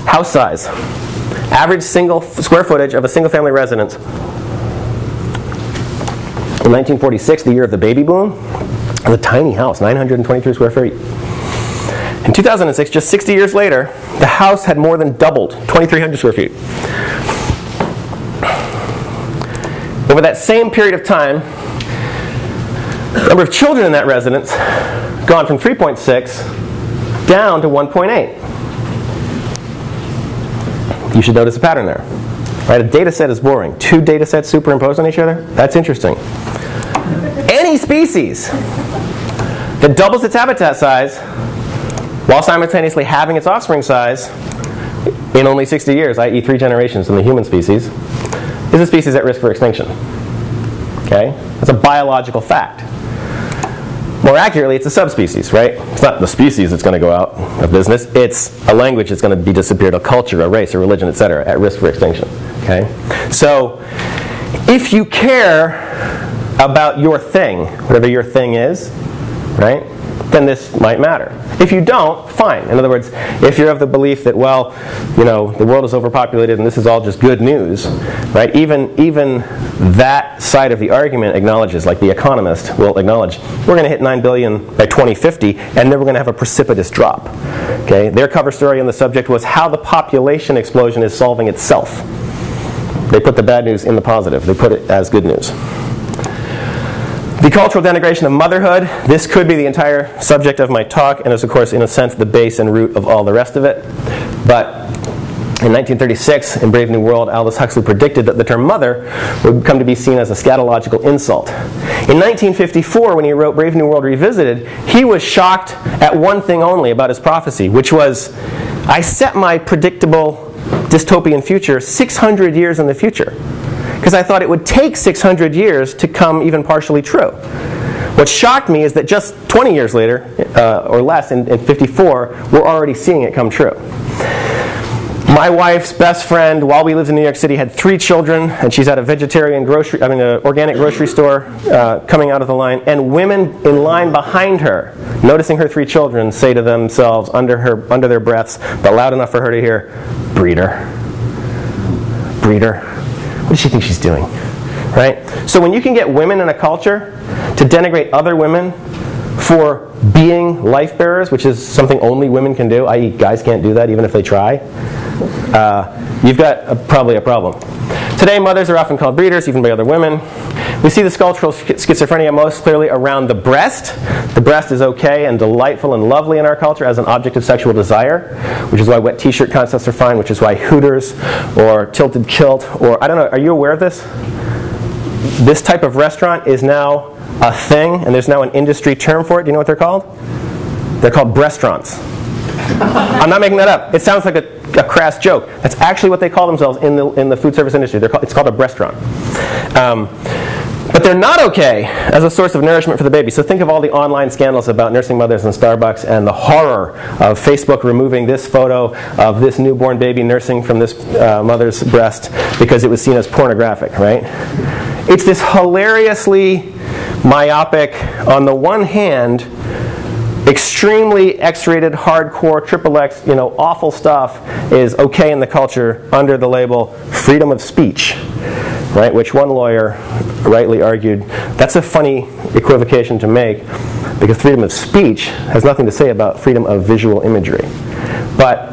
Speaker 2: House size. Average single square footage of a single family residence in 1946, the year of the baby boom, was a tiny house, 923 square feet. In 2006, just 60 years later, the house had more than doubled, 2,300 square feet. Over that same period of time, the number of children in that residence gone from 3.6 down to 1.8. You should notice a pattern there. Right? A data set is boring. 2 data sets superimposed on each other? That's interesting. Any species that doubles its habitat size while simultaneously halving its offspring size in only 60 years, i.e. 3 generations in the human species, is a species at risk for extinction. Okay? That's a biological fact. More accurately, it's a subspecies, right? It's not the species that's going to go out of business. It's a language that's going to be disappeared, a culture, a race, a religion, etc., at risk for extinction. Okay? So, if you care about your thing, whatever your thing is, right, then this might matter. If you don't, fine. In other words, if you're of the belief that, well, the world is overpopulated and this is all just good news, right, even that side of the argument acknowledges, like The Economist will acknowledge, we're going to hit 9 billion by 2050, and then we're going to have a precipitous drop. Okay? Their cover story on the subject was how the population explosion is solving itself. They put the bad news in the positive. They put it as good news. The cultural denigration of motherhood. This could be the entire subject of my talk, and is, of course, in a sense, the base and root of all the rest of it. But in 1936, in Brave New World, Aldous Huxley predicted that the term mother would come to be seen as a scatological insult. In 1954, when he wrote Brave New World Revisited, he was shocked at one thing only about his prophecy, which was, I set my predictable dystopian future 600 years in the future, because I thought it would take 600 years to come even partially true. What shocked me is that just 20 years later, or less, in 54, we're already seeing it come true. My wife's best friend, while we lived in New York City, had 3 children, and she's at a organic grocery store coming out of the line, and women in line behind her, noticing her 3 children, say to themselves under their breaths, but loud enough for her to hear, breeder. Breeder. What does she think she's doing? Right? So when you can get women in a culture to denigrate other women for being life bearers, which is something only women can do, i.e. guys can't do that even if they try, you've got probably a problem. Today, mothers are often called breeders, even by other women. We see this cultural schizophrenia most clearly around the breast. The breast is okay and delightful and lovely in our culture as an object of sexual desire, which is why wet t-shirt contests are fine, which is why Hooters or tilted kilt, or I don't know, are you aware of this? This type of restaurant is now a thing, and there's now an industry term for it. Do you know what they're called? They're called breastaurants. I'm not making that up. It sounds like a crass joke. That's actually what they call themselves in the food service industry. It's called a breastaurant. But they're not okay as a source of nourishment for the baby. So think of all the online scandals about nursing mothers in Starbucks and the horror of Facebook removing this photo of this newborn baby nursing from this mother's breast because it was seen as pornographic, right? It's this hilariously myopic, on the one hand, extremely X-rated, hardcore, XXX, awful stuff is okay in the culture under the label freedom of speech, right? Which one lawyer rightly argued, that's a funny equivocation to make because freedom of speech has nothing to say about freedom of visual imagery. But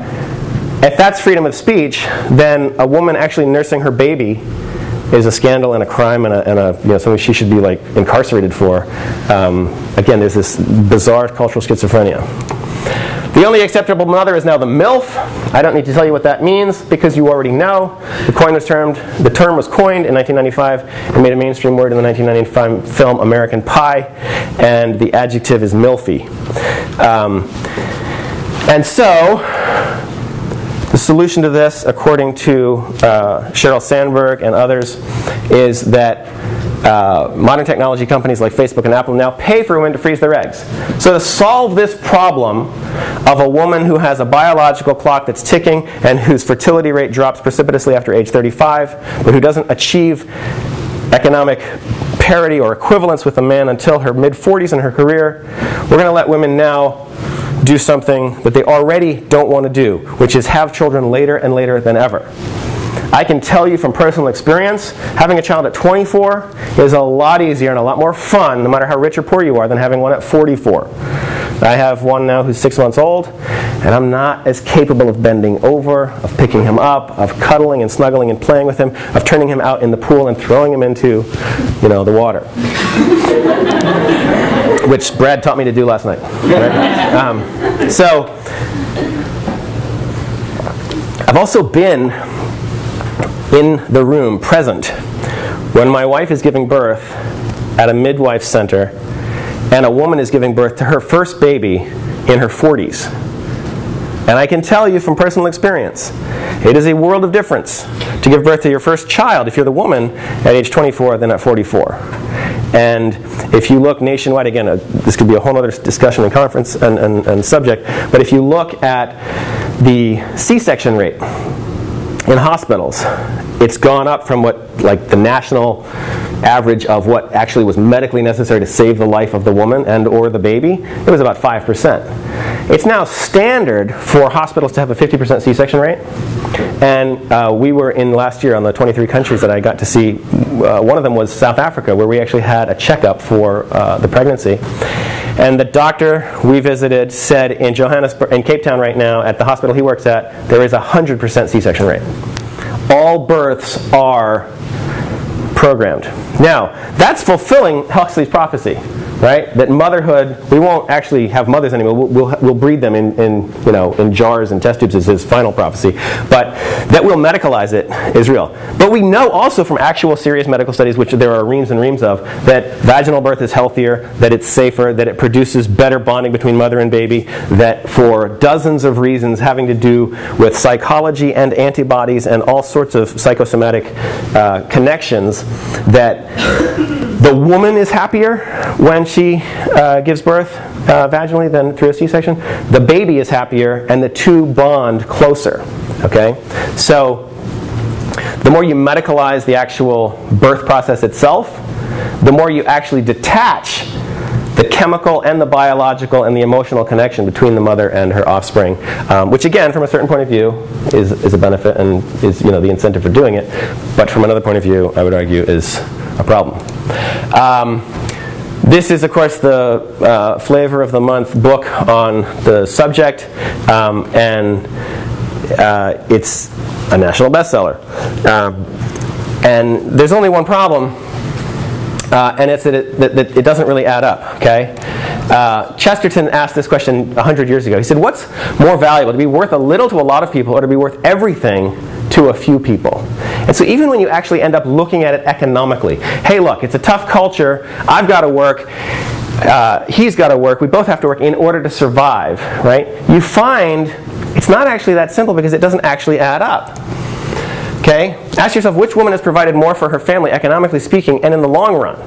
Speaker 2: if that's freedom of speech, then a woman actually nursing her baby is a scandal and a crime and something she should be incarcerated for. Again, there's this bizarre cultural schizophrenia. The only acceptable mother is now the MILF. I don't need to tell you what that means because you already know. The term was coined in 1995 and made a mainstream word in the 1995 film American Pie, and the adjective is MILFy. And so, the solution to this, according to Sheryl Sandberg and others, is that modern technology companies like Facebook and Apple now pay for women to freeze their eggs. So to solve this problem of a woman who has a biological clock that's ticking and whose fertility rate drops precipitously after age 35, but who doesn't achieve economic parity or equivalence with a man until her mid-40s in her career, we're going to let women now do something that they already don't want to do, which is have children later and later than ever. I can tell you from personal experience, having a child at 24 is a lot easier and a lot more fun, no matter how rich or poor you are, than having one at 44. I have one now who's 6 months old, and I'm not as capable of bending over, of picking him up, of cuddling and snuggling and playing with him, of turning him out in the pool and throwing him into, the water. Which Brad taught me to do last night. Right? So, I've also been in the room, present, when my wife is giving birth at a midwife center and a woman is giving birth to her first baby in her 40s. And I can tell you from personal experience, it is a world of difference to give birth to your first child if you're the woman at age 24 than at 44. And if you look nationwide, again, this could be a whole other discussion and conference and subject, but if you look at the C-section rate in hospitals, it's gone up from the national average of what actually was medically necessary to save the life of the woman and or the baby. It was about 5%. It's now standard for hospitals to have a 50% C-section rate. And we were in last year on the 23 countries that I got to see. One of them was South Africa, where we actually had a checkup for the pregnancy. And the doctor we visited said in Cape Town right now, at the hospital he works at, there is a 100% C-section rate. All births are programmed. Now, that's fulfilling Huxley's prophecy, right? That motherhood, we won't actually have mothers anymore. We'll breed them in jars and test tubes is his final prophecy. But that we'll medicalize it is real. But we know also from actual serious medical studies, which there are reams and reams of, that vaginal birth is healthier, that it's safer, that it produces better bonding between mother and baby, that for dozens of reasons having to do with psychology and antibodies and all sorts of psychosomatic connections, that the woman is happier when she gives birth vaginally than through a C-section. The baby is happier, and the two bond closer. Okay? So, the more you medicalize the actual birth process itself, the more you actually detach the chemical and the biological and the emotional connection between the mother and her offspring, which again, from a certain point of view, is a benefit and is the incentive for doing it, but from another point of view, I would argue, is a problem. This is, of course, the Flavor of the Month book on the subject, and it's a national bestseller. And there's only one problem, and it's that it doesn't really add up, okay? Chesterton asked this question 100 years ago. He said, what's more valuable, to be worth a little to a lot of people or to be worth everything to a few people? And so even when you actually end up looking at it economically, hey, look, it's a tough culture. I've got to work. He's got to work. We both have to work in order to survive, right? You find it's not actually that simple because it doesn't actually add up. Okay? Ask yourself, which woman has provided more for her family, economically speaking, and in the long run?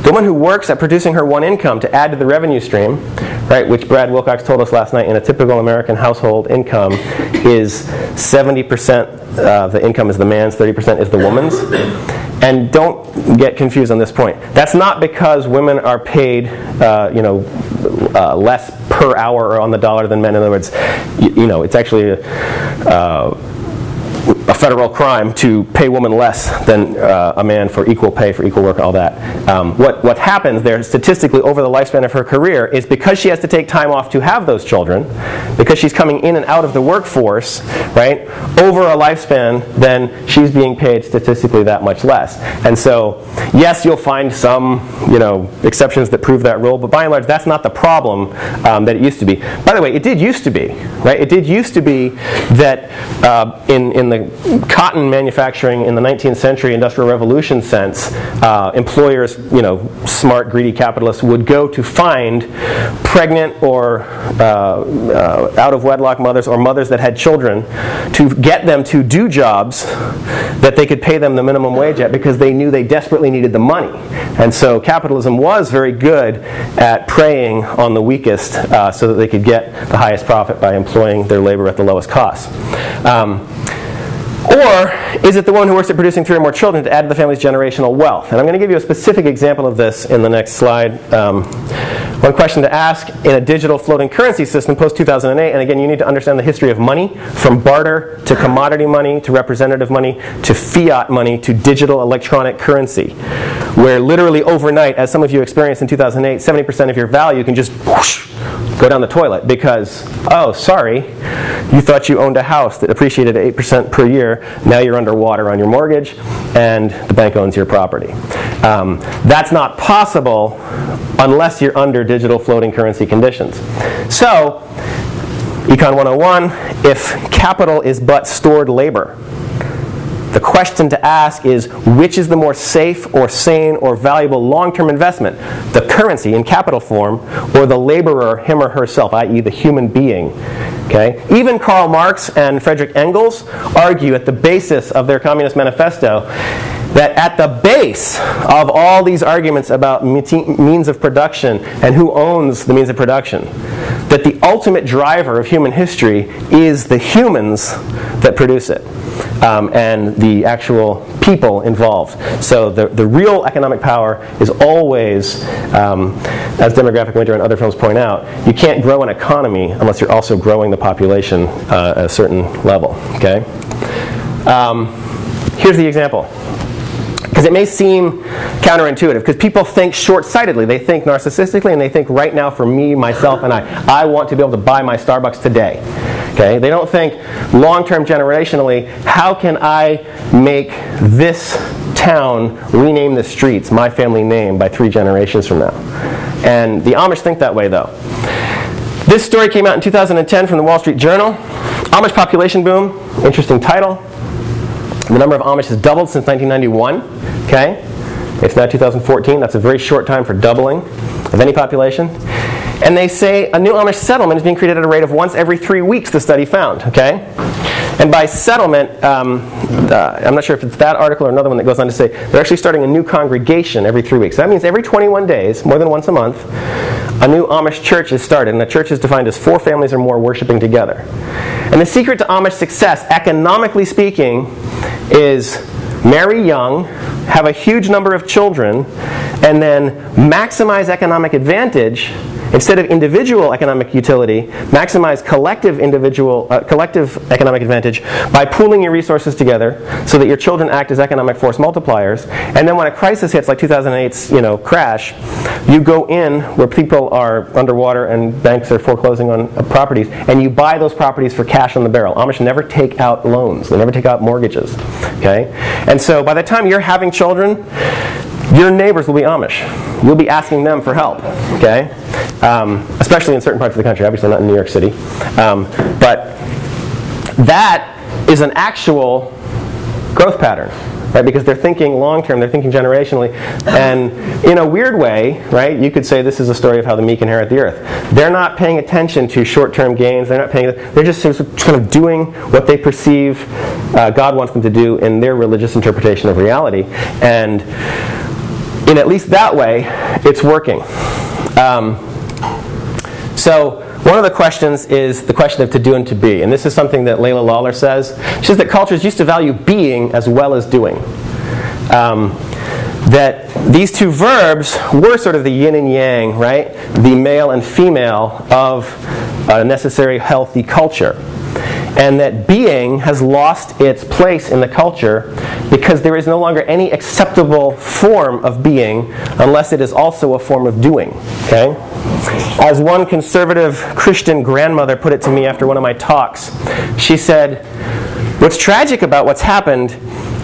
Speaker 2: The woman who works at producing her one income to add to the revenue stream, right, which Brad Wilcox told us last night, in a typical American household income is 70% of the income is the man's, 30% is the woman's. And don't get confused on this point. That's not because women are paid, less per hour or on the dollar than men. In other words, it's actually a federal crime to pay women less than a man for equal pay, for equal work, all that. What happens there statistically over the lifespan of her career is because she has to take time off to have those children, because she's coming in and out of the workforce, right, over a lifespan, then she's being paid statistically that much less. And so, yes, you'll find some, exceptions that prove that rule, but by and large, that's not the problem that it used to be. By the way, it did used to be, right? It did used to be that in the cotton manufacturing in the 19th century Industrial Revolution sense, employers, smart, greedy capitalists would go to find pregnant or out-of-wedlock mothers or mothers that had children to get them to do jobs that they could pay them the minimum wage at because they knew they desperately needed the money. And so capitalism was very good at preying on the weakest so that they could get the highest profit by employing their labor at the lowest cost. Or is it the woman who works at producing 3 or more children to add to the family's generational wealth? And I'm going to give you a specific example of this in the next slide. One question to ask in a digital floating currency system post-2008, and again, you need to understand the history of money, from barter to commodity money to representative money to fiat money to digital electronic currency, where literally overnight, as some of you experienced in 2008, 70% of your value can just whoosh, go down the toilet because, oh, sorry, you thought you owned a house that appreciated 8% per year. Now you're underwater on your mortgage, and the bank owns your property. That's not possible unless you're under digital floating currency conditions. So, Econ 101, if capital is but stored labor, the question to ask is, which is the more safe or sane or valuable long-term investment? The currency in capital form or the laborer, him or herself, i.e. the human being? Okay? Even Karl Marx and Friedrich Engels argue at the basis of their Communist Manifesto that at the base of all these arguments about means of production and who owns the means of production, that the ultimate driver of human history is the humans that produce it. And the actual people involved. So the real economic power is always, as Demographic Winter and other films point out, you can't grow an economy unless you're also growing the population at a certain level. Okay? Here's the example. Because it may seem counterintuitive, because people think short-sightedly. They think narcissistically, and they think right now for me, myself, and I want to be able to buy my Starbucks today. Okay? They don't think long-term generationally, how can I make this town rename the streets my family name by 3 generations from now? And the Amish think that way, though. This story came out in 2010 from the Wall Street Journal. Amish population boom. Interesting title. The number of Amish has doubled since 1991. Okay? It's now 2014. That's a very short time for doubling of any population. And they say a new Amish settlement is being created at a rate of once every 3 weeks, the study found. Okay? And by settlement, I'm not sure if it's that article or another one that goes on to say they're actually starting a new congregation every 3 weeks. So that means every 21 days, more than once a month, a new Amish church is started. And a church is defined as 4 families or more worshiping together. And the secret to Amish success, economically speaking, is marry young, have a huge number of children, and then maximize economic advantage instead of individual economic utility, maximize collective economic advantage by pooling your resources together so that your children act as economic force multipliers. And then when a crisis hits, like 2008's crash, you go in where people are underwater and banks are foreclosing on properties, and you buy those properties for cash on the barrel. Amish never take out loans. They never take out mortgages. Okay? And so by the time you're having children, your neighbors will be Amish. You'll be asking them for help, okay? Especially in certain parts of the country, obviously not in New York City. But that is an actual growth pattern, right? Because they're thinking long-term, they're thinking generationally. And in a weird way, right, you could say this is a story of how the meek inherit the earth. They're not paying attention to short-term gains. They're just kind of doing what they perceive God wants them to do in their religious interpretation of reality. And in at least that way, it's working. So one of the questions is the question of to do and to be. And this is something that Layla Lawler says. She says that cultures used to value being as well as doing. That these two verbs were sort of the yin and yang, right? The male and female of a necessary healthy culture. And that being has lost its place in the culture because there is no longer any acceptable form of being unless it is also a form of doing. Okay? As one conservative Christian grandmother put it to me after one of my talks, she said, what's tragic about what's happened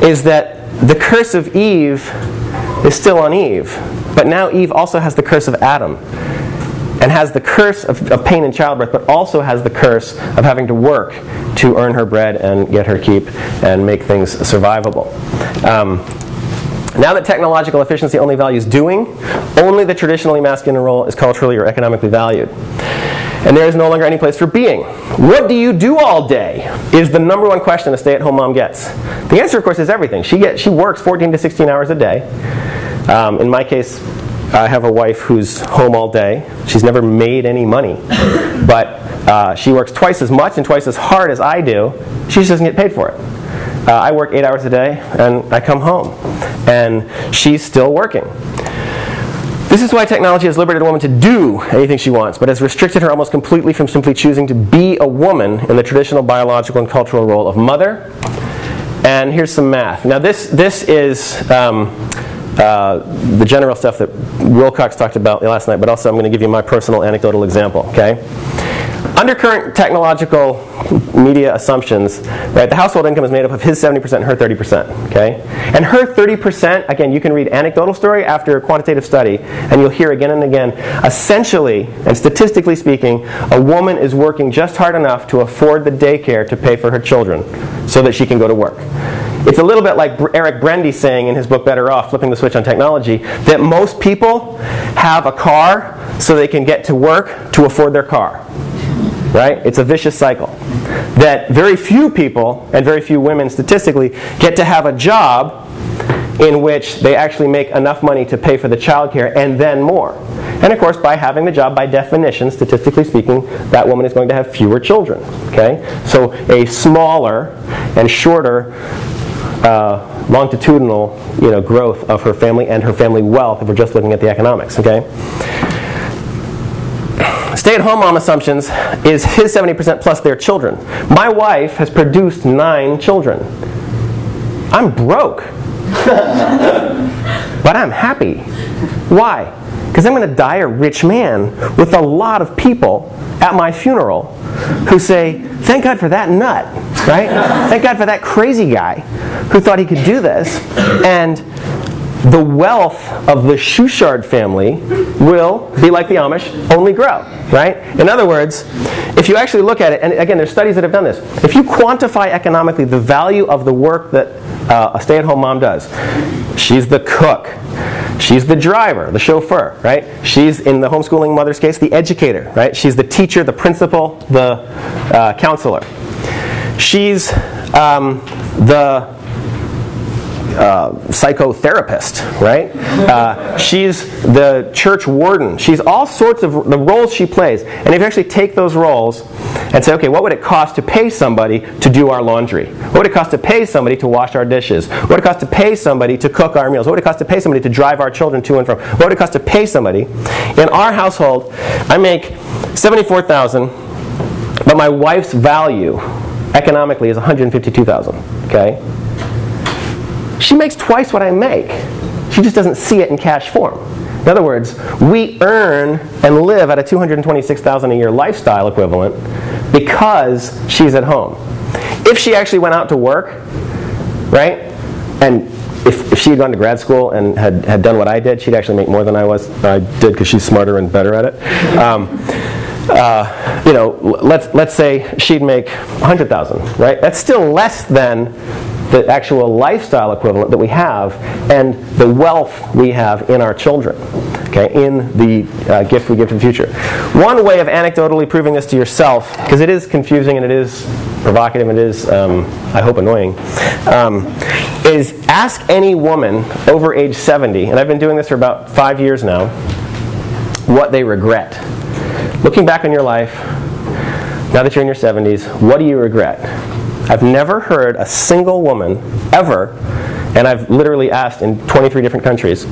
Speaker 2: is that the curse of Eve is still on Eve, but now Eve also has the curse of Adam. And has the curse of pain in childbirth, but also has the curse of having to work to earn her bread and get her keep and make things survivable. Now that technological efficiency only values doing, only the traditionally masculine role is culturally or economically valued. And there is no longer any place for being. What do you do all day is the number one question a stay-at-home mom gets. The answer, of course, is everything. She works 14 to 16 hours a day. In my case, I have a wife who's home all day. She's never made any money. But she works twice as much and twice as hard as I do. She just doesn't get paid for it. I work 8 hours a day, and I come home. And she's still working. This is why technology has liberated a woman to do anything she wants, but has restricted her almost completely from simply choosing to be a woman in the traditional biological and cultural role of mother. And here's some math. Now this is the general stuff that Wilcox talked about last night, but also I'm going to give you my personal anecdotal example, okay? Under current technological media assumptions, right, the household income is made up of his 70% and her 30%, okay? And her 30%, again, you can read anecdotal story after quantitative study, and you'll hear again and again, essentially, and statistically speaking, a woman is working just hard enough to afford the daycare to pay for her children so that she can go to work. It's a little bit like Eric Brendy saying in his book Better Off, Flipping the Switch on Technology, that most people have a car so they can get to work to afford their car. Right? It's a vicious cycle. That very few people, and very few women statistically, get to have a job in which they actually make enough money to pay for the child care and then more. And of course, by having the job, by definition, statistically speaking, that woman is going to have fewer children. Okay? So a smaller and shorter longitudinal growth of her family and her family wealth if we're just looking at the economics. Okay? Stay-at-home mom assumptions is his 70% plus their children. My wife has produced 9 children. I'm broke. But I'm happy. Why? Because I'm going to die a rich man with a lot of people at my funeral who say, thank God for that nut, right? Thank God for that crazy guy who thought he could do this. And the wealth of the Schuchardt family will be like the Amish, only grow, right? In other words, if you actually look at it, and again, there's studies that have done this, if you quantify economically the value of the work that a stay-at-home mom does, she's the cook, she's the driver, the chauffeur, right? She's, in the homeschooling mother's case, the educator, right? She's the teacher, the principal, the counselor. She's the psychotherapist, right? She's the church warden. She's all sorts of the roles she plays. And if you actually take those roles and say, okay, what would it cost to pay somebody to do our laundry? What would it cost to pay somebody to wash our dishes? What would it cost to pay somebody to cook our meals? What would it cost to pay somebody to drive our children to and from? What would it cost to pay somebody? In our household, I make $74,000, but my wife's value economically is $152,000. Okay? She makes twice what I make. She just doesn't see it in cash form. In other words, we earn and live at a $226,000 a year lifestyle equivalent because she's at home. If she actually went out to work, right, and if she had gone to grad school and had done what I did, she'd actually make more than I did because she's smarter and better at it. Let's say she'd make $100,000, right? That's still less than the actual lifestyle equivalent that we have and the wealth we have in our children, okay, in the gift we give to the future. One way of anecdotally proving this to yourself, because it is confusing and it is provocative and it is, I hope, annoying, is ask any woman over age 70, and I've been doing this for about 5 years now, what they regret. Looking back on your life, now that you're in your 70s, what do you regret? I've never heard a single woman ever, and I've literally asked in 23 different countries,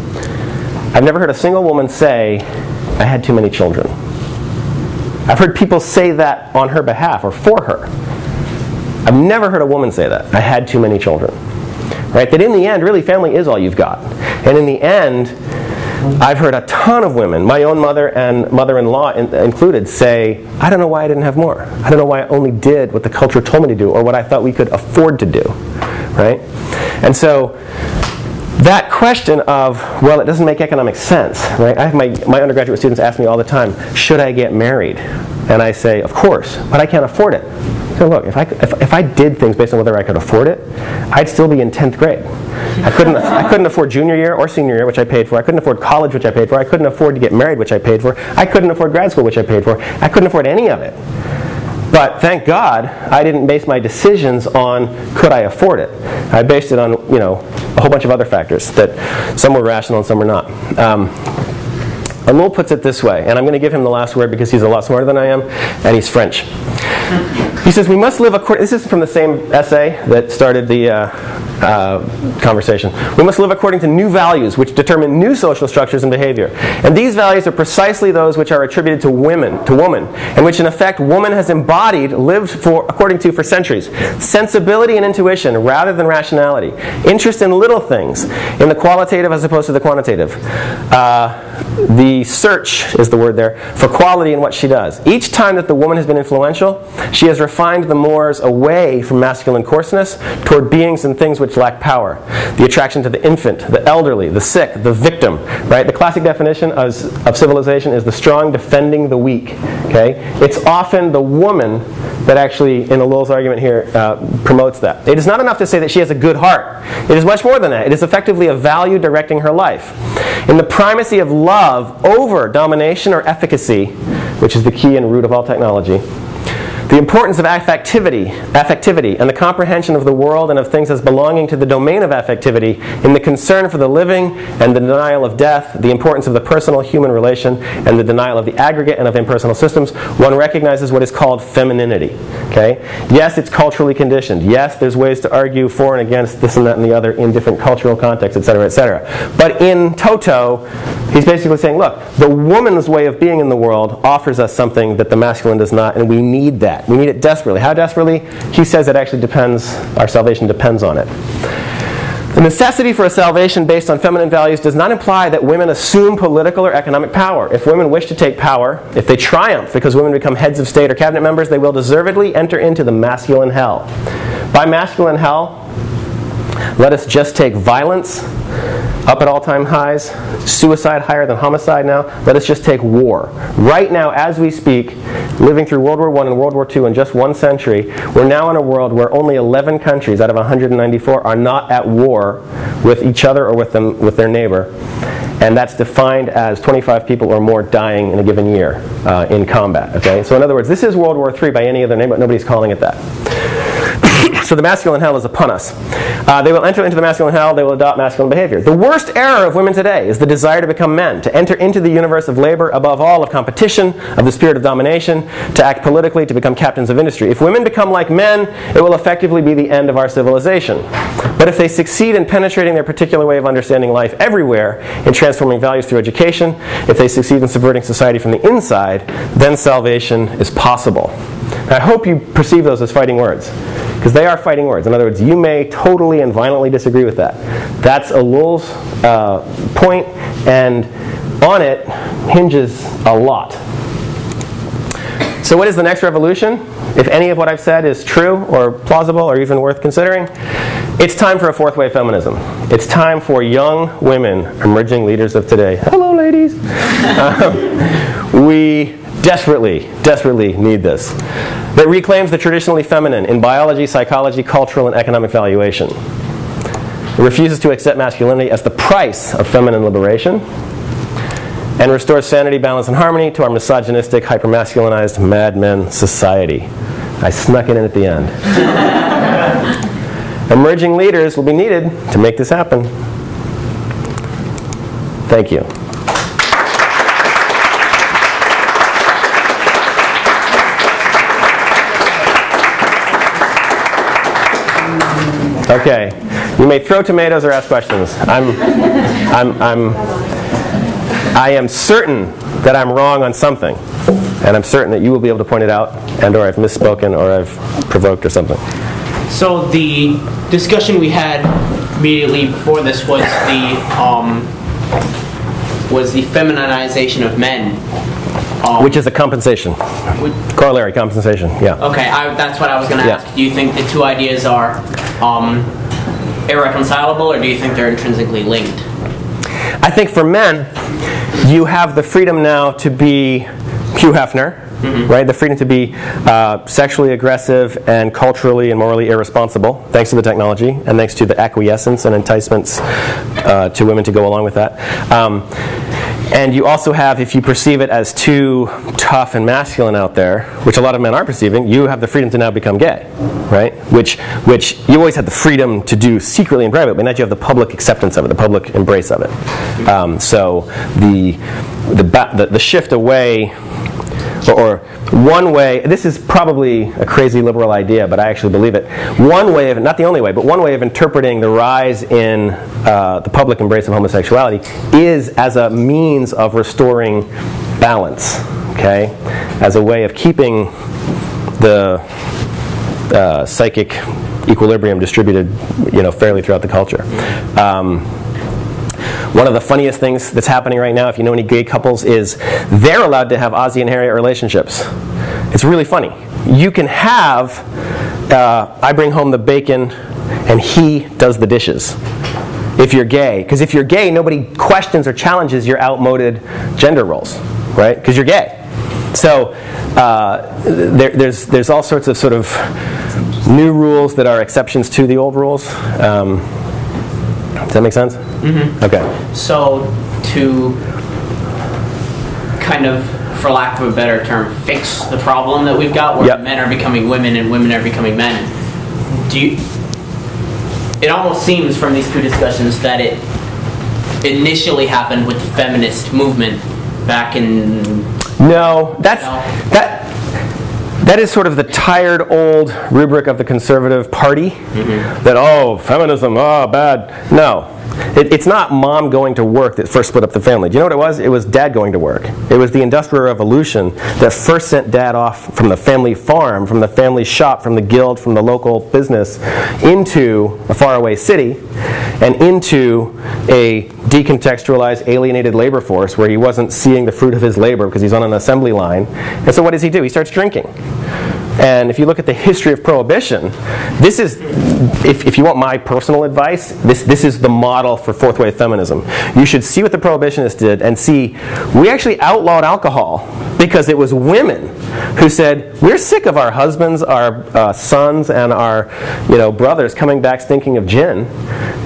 Speaker 2: I've never heard a single woman say, I had too many children. I've heard people say that on her behalf or for her. I've never heard a woman say that, I had too many children. Right? That in the end, really, family is all you've got. And in the end, I've heard a ton of women, my own mother and mother-in-law included, say, I don't know why I didn't have more. I don't know why I only did what the culture told me to do or what I thought we could afford to do. Right? And so that question of, well, it doesn't make economic sense. Right? I have my undergraduate students ask me all the time, should I get married? And I say, of course, but I can't afford it. So look, if I did things based on whether I could afford it, I'd still be in 10th grade. I couldn't afford junior year or senior year, which I paid for. I couldn't afford college, which I paid for. I couldn't afford to get married, which I paid for. I couldn't afford grad school, which I paid for. I couldn't afford any of it. But thank God, I didn't base my decisions on could I afford it. I based it on a whole bunch of other factors that some were rational and some were not. Anul puts it this way, and I'm going to give him the last word because he's a lot smarter than I am, and he's French. He says, we must live according, this is from the same essay that started the conversation. We must live according to new values which determine new social structures and behavior. And these values are precisely those which are attributed to woman, and which in effect woman has embodied, lived according to for centuries. Sensibility and intuition rather than rationality. Interest in little things, in the qualitative as opposed to the quantitative. The search is the word there, for quality in what she does. Each time that the woman has been influential, she has refined the mores away from masculine coarseness toward beings and things which lack power. The attraction to the infant, the elderly, the sick, the victim. Right? The classic definition of civilization is the strong defending the weak. Okay? It's often the woman that actually, in Alul's argument here, promotes that. It is not enough to say that she has a good heart. It is much more than that. It is effectively a value directing her life. In the primacy of love over domination or efficacy, which is the key and root of all technology, the importance of affectivity, and the comprehension of the world and of things as belonging to the domain of affectivity, in the concern for the living and the denial of death, the importance of the personal human relation and the denial of the aggregate and of impersonal systems, one recognizes what is called femininity. Okay? Yes, it's culturally conditioned. Yes, there's ways to argue for and against this and that and the other in different cultural contexts, etc., etc. But in toto, he's basically saying, look, the woman's way of being in the world offers us something that the masculine does not, and we need that. We need it desperately. How desperately? He says it actually depends, our salvation depends on it. The necessity for a salvation based on feminine values does not imply that women assume political or economic power. If women wish to take power, if they triumph because women become heads of state or cabinet members, they will deservedly enter into the masculine hell. By masculine hell, let us just take violence up at all-time highs, suicide higher than homicide now. Let us just take war. Right now, as we speak, living through World War I and World War II in just one century, we're now in a world where only 11 countries out of 194 are not at war with each other or with their neighbor. And that's defined as 25 people or more dying in a given year in combat. Okay? So in other words, this is World War III by any other name, but nobody's calling it that. So the masculine hell is upon us. They will enter into the masculine hell, they will adopt masculine behavior. The worst error of women today is the desire to become men, to enter into the universe of labor, above all, of competition, of the spirit of domination, to act politically, to become captains of industry. If women become like men, it will effectively be the end of our civilization. But if they succeed in penetrating their particular way of understanding life everywhere, in transforming values through education, if they succeed in subverting society from the inside, then salvation is possible. I hope you perceive those as fighting words, because they are fighting words. In other words, you may totally and violently disagree with that. That's Elul's point, and on it hinges a lot. So what is the next revolution? If any of what I've said is true or plausible or even worth considering, it's time for a fourth wave feminism. It's time for young women, emerging leaders of today. Hello, ladies. We desperately, desperately need this. That reclaims the traditionally feminine in biology, psychology, cultural, and economic valuation. It refuses to accept masculinity as the price of feminine liberation, and restores sanity, balance, and harmony to our misogynistic, hypermasculinized madmen society. I snuck it in at the end. Emerging leaders will be needed to make this happen. Thank you. Okay, you may throw tomatoes or ask questions. I am certain that I'm wrong on something, and I'm certain that you will be able to point it out, and/or I've misspoken, or I've provoked, or something.
Speaker 3: So the discussion we had immediately before this was the feminization of men,
Speaker 2: which is a compensation, corollary compensation. Yeah.
Speaker 3: Okay, that's what I was going to ask. Do you think the two ideas are irreconcilable, or do you think they're intrinsically linked?
Speaker 2: I think for men, you have the freedom now to be Hugh Hefner, right? The freedom to be sexually aggressive and culturally and morally irresponsible, thanks to the technology and thanks to the acquiescence and enticements to women to go along with that. And you also have, if you perceive it as too tough and masculine out there, which a lot of men are perceiving, you have the freedom to now become gay, right? Which you always had the freedom to do secretly in private, but now you have the public acceptance of it, the public embrace of it. So the shift away, or one way, this is probably a crazy liberal idea, but I actually believe it. One way of, not the only way, but one way of interpreting the rise in the public embrace of homosexuality is as a means of restoring balance, okay? As a way of keeping the psychic equilibrium distributed, fairly throughout the culture. One of the funniest things that's happening right now, if you know any gay couples, is they're allowed to have Ozzie and Harriet relationships. It's really funny. You can have, I bring home the bacon and he does the dishes, if you're gay. Because if you're gay, nobody questions or challenges your outmoded gender roles, right? Because you're gay. So there's all sorts of sort of new rules that are exceptions to the old rules. Does that make sense? Mm-hmm. Okay.
Speaker 3: So to kind of, for lack of a better term, fix the problem that we've got where men are becoming women and women are becoming men, it almost seems from these two discussions that it initially happened with the feminist movement back in...
Speaker 2: No, that is sort of the tired old rubric of the conservative party, that, feminism, bad. No. It's not mom going to work that first split up the family. Do you know what it was? It was dad going to work. It was the Industrial Revolution that first sent dad off from the family farm, from the family shop, from the guild, from the local business, into a faraway city, and into a decontextualized, alienated labor force where he wasn't seeing the fruit of his labor because he's on an assembly line. And so what does he do? He starts drinking. And if you look at the history of Prohibition, this is, if you want my personal advice, this is the model for fourth wave feminism. You should see what the Prohibitionists did and see, we actually outlawed alcohol because it was women who said, we're sick of our husbands, our sons, and our brothers coming back stinking of gin.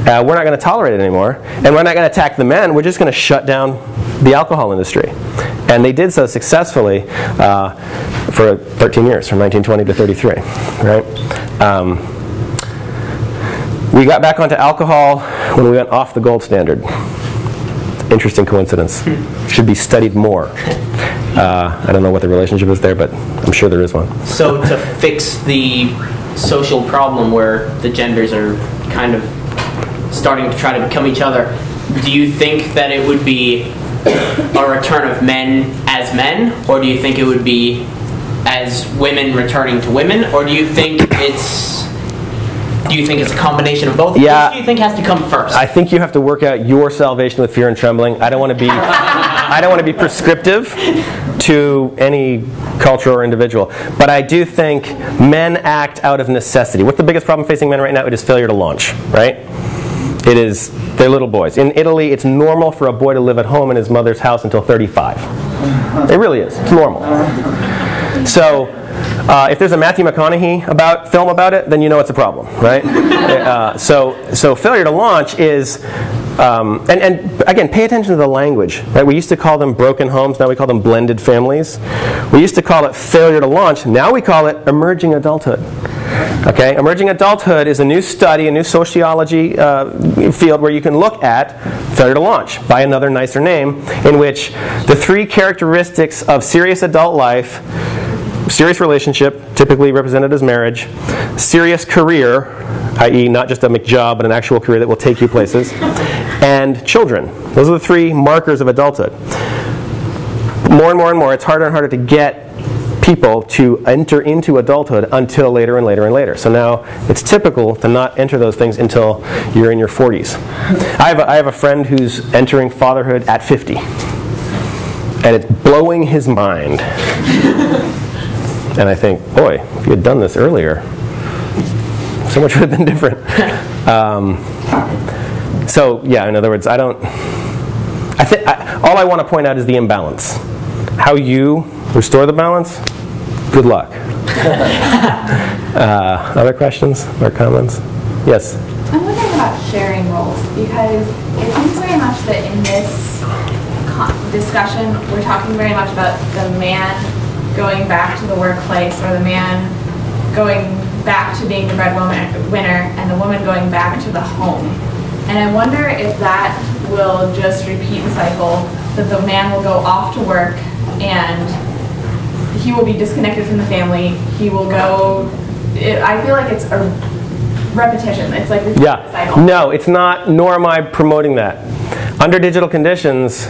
Speaker 2: We're not going to tolerate it anymore. And we're not going to attack the men. We're just going to shut down the alcohol industry. And they did so successfully for 13 years, from 1920 to 33, right? We got back onto alcohol when we went off the gold standard. Interesting coincidence. Should be studied more. I don't know what the relationship is there, but I'm sure there is one.
Speaker 3: So to fix the social problem where the genders are kind of starting to try to become each other, do you think that it would be a return of men as men, or do you think it would be as women returning to women, or do you think it's a combination of both?
Speaker 2: Yeah.
Speaker 3: Which do you think has to come first?
Speaker 2: I think you have to work out your salvation with fear and trembling. I don't want to be prescriptive to any culture or individual, but I do think men act out of necessity. What's the biggest problem facing men right now? It is failure to launch, right? It is, they're little boys. In Italy, it's normal for a boy to live at home in his mother's house until 35. It really is. It's normal. So, if there's a Matthew McConaughey film about it, then you know it's a problem, right? So failure to launch is, and again, pay attention to the language, right? We used to call them broken homes, now we call them blended families. We used to call it failure to launch, now we call it emerging adulthood. Okay, emerging adulthood is a new study, a new sociology field where you can look at failure to launch by another nicer name, in which the three characteristics of serious adult life: serious relationship, typically represented as marriage; serious career, i.e. not just a McJob, but an actual career that will take you places; and children. Those are the three markers of adulthood. More and more and more, it's harder and harder to get people to enter into adulthood until later and later and later. So now it's typical to not enter those things until you're in your 40s. I have a friend who's entering fatherhood at 50. And it's blowing his mind. And I think, boy, if you had done this earlier, so much would have been different. So yeah, in other words, all I want to point out is the imbalance. How you restore the balance, good luck. Other questions or comments? Yes?
Speaker 4: I'm wondering about sharing roles, because it seems very much that in this discussion we're talking very much about the man going back to the workplace, or the man going back to being the breadwinner, and the woman going back to the home. And I wonder if that will just repeat the cycle, that the man will go off to work and he will be disconnected from the family. He will go. I feel like it's a repetition. It's like repeating the cycle.
Speaker 2: No, it's not, nor am I promoting that. Under digital conditions,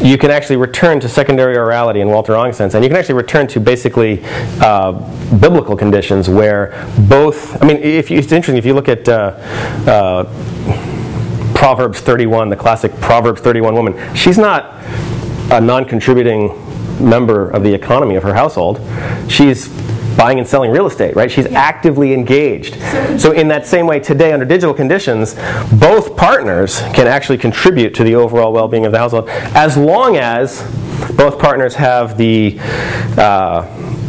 Speaker 2: you can actually return to secondary orality in Walter Ong's sense, and you can actually return to basically biblical conditions where both, I mean, it's interesting, if you look at Proverbs 31, the classic Proverbs 31 woman, she's not a non-contributing member of the economy of her household. She's buying and selling real estate, right? She's actively engaged. So in that same way today, under digital conditions, both partners can actually contribute to the overall well-being of the household, as long as both partners have the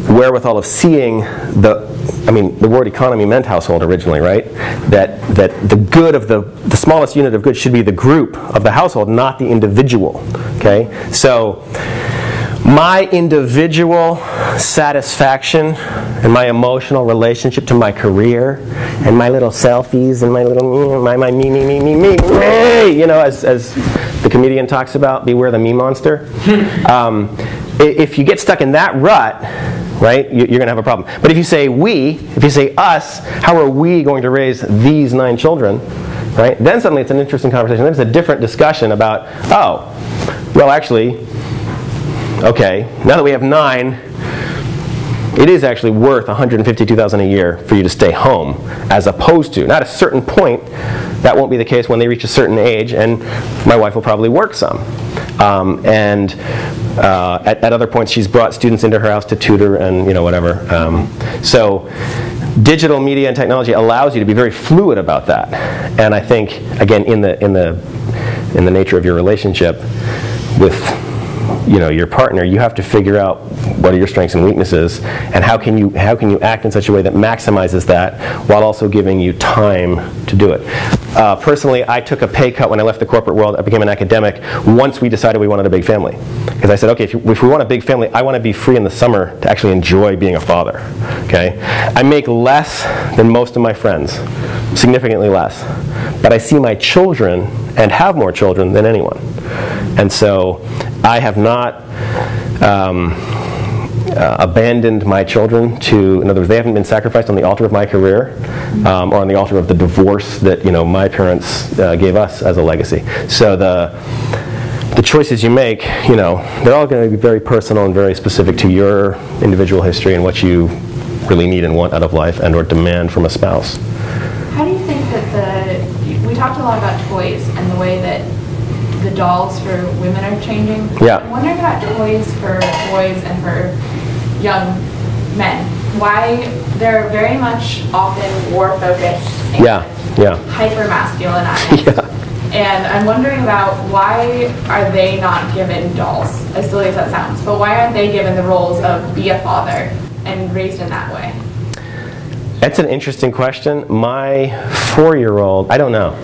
Speaker 2: wherewithal of seeing the word economy meant household originally, right? That the good of the smallest unit of good should be the group of the household, not the individual, okay? So my individual satisfaction and my emotional relationship to my career and my little selfies and my little me, you know, as the comedian talks about, beware the me monster. If you get stuck in that rut, right, you're going to have a problem. But if you say we, if you say us, how are we going to raise these 9 children, right, then suddenly it's an interesting conversation. Then it's a different discussion about, oh, well, actually, okay, now that we have 9, it is actually worth $152,000 a year for you to stay home, as opposed to, at a certain point, that won't be the case when they reach a certain age, and my wife will probably work some. At other points, she's brought students into her house to tutor and, you know, whatever. So digital media and technology allows you to be very fluid about that. And I think, again, in the nature of your relationship with your partner, you have to figure out what are your strengths and weaknesses, and how can you act in such a way that maximizes that while also giving you time to do it. Personally, I took a pay cut when I left the corporate world. I became an academic once we decided we wanted a big family. Because I said, okay, if we want a big family, I want to be free in the summer to actually enjoy being a father. Okay? I make less than most of my friends, significantly less. But I see my children and have more children than anyone. And so I have not abandoned my children to, in other words, they haven't been sacrificed on the altar of my career or on the altar of the divorce that my parents gave us as a legacy. So the choices you make, they're all going to be very personal and very specific to your individual history and what you really need and want out of life and or demand from a spouse.
Speaker 4: How do you think that we talked a lot about toys and the way that the dolls for women are changing.
Speaker 2: Yeah.
Speaker 4: I'm wondering about toys for boys and for young men. Why they're very much often war-focused and hyper-masculinized.
Speaker 2: Yeah.
Speaker 4: And I'm wondering about why are they not given dolls, as silly as that sounds, but why aren't they given the roles of be a father and raised in that way?
Speaker 2: That's an interesting question. My 4-year-old, I don't know,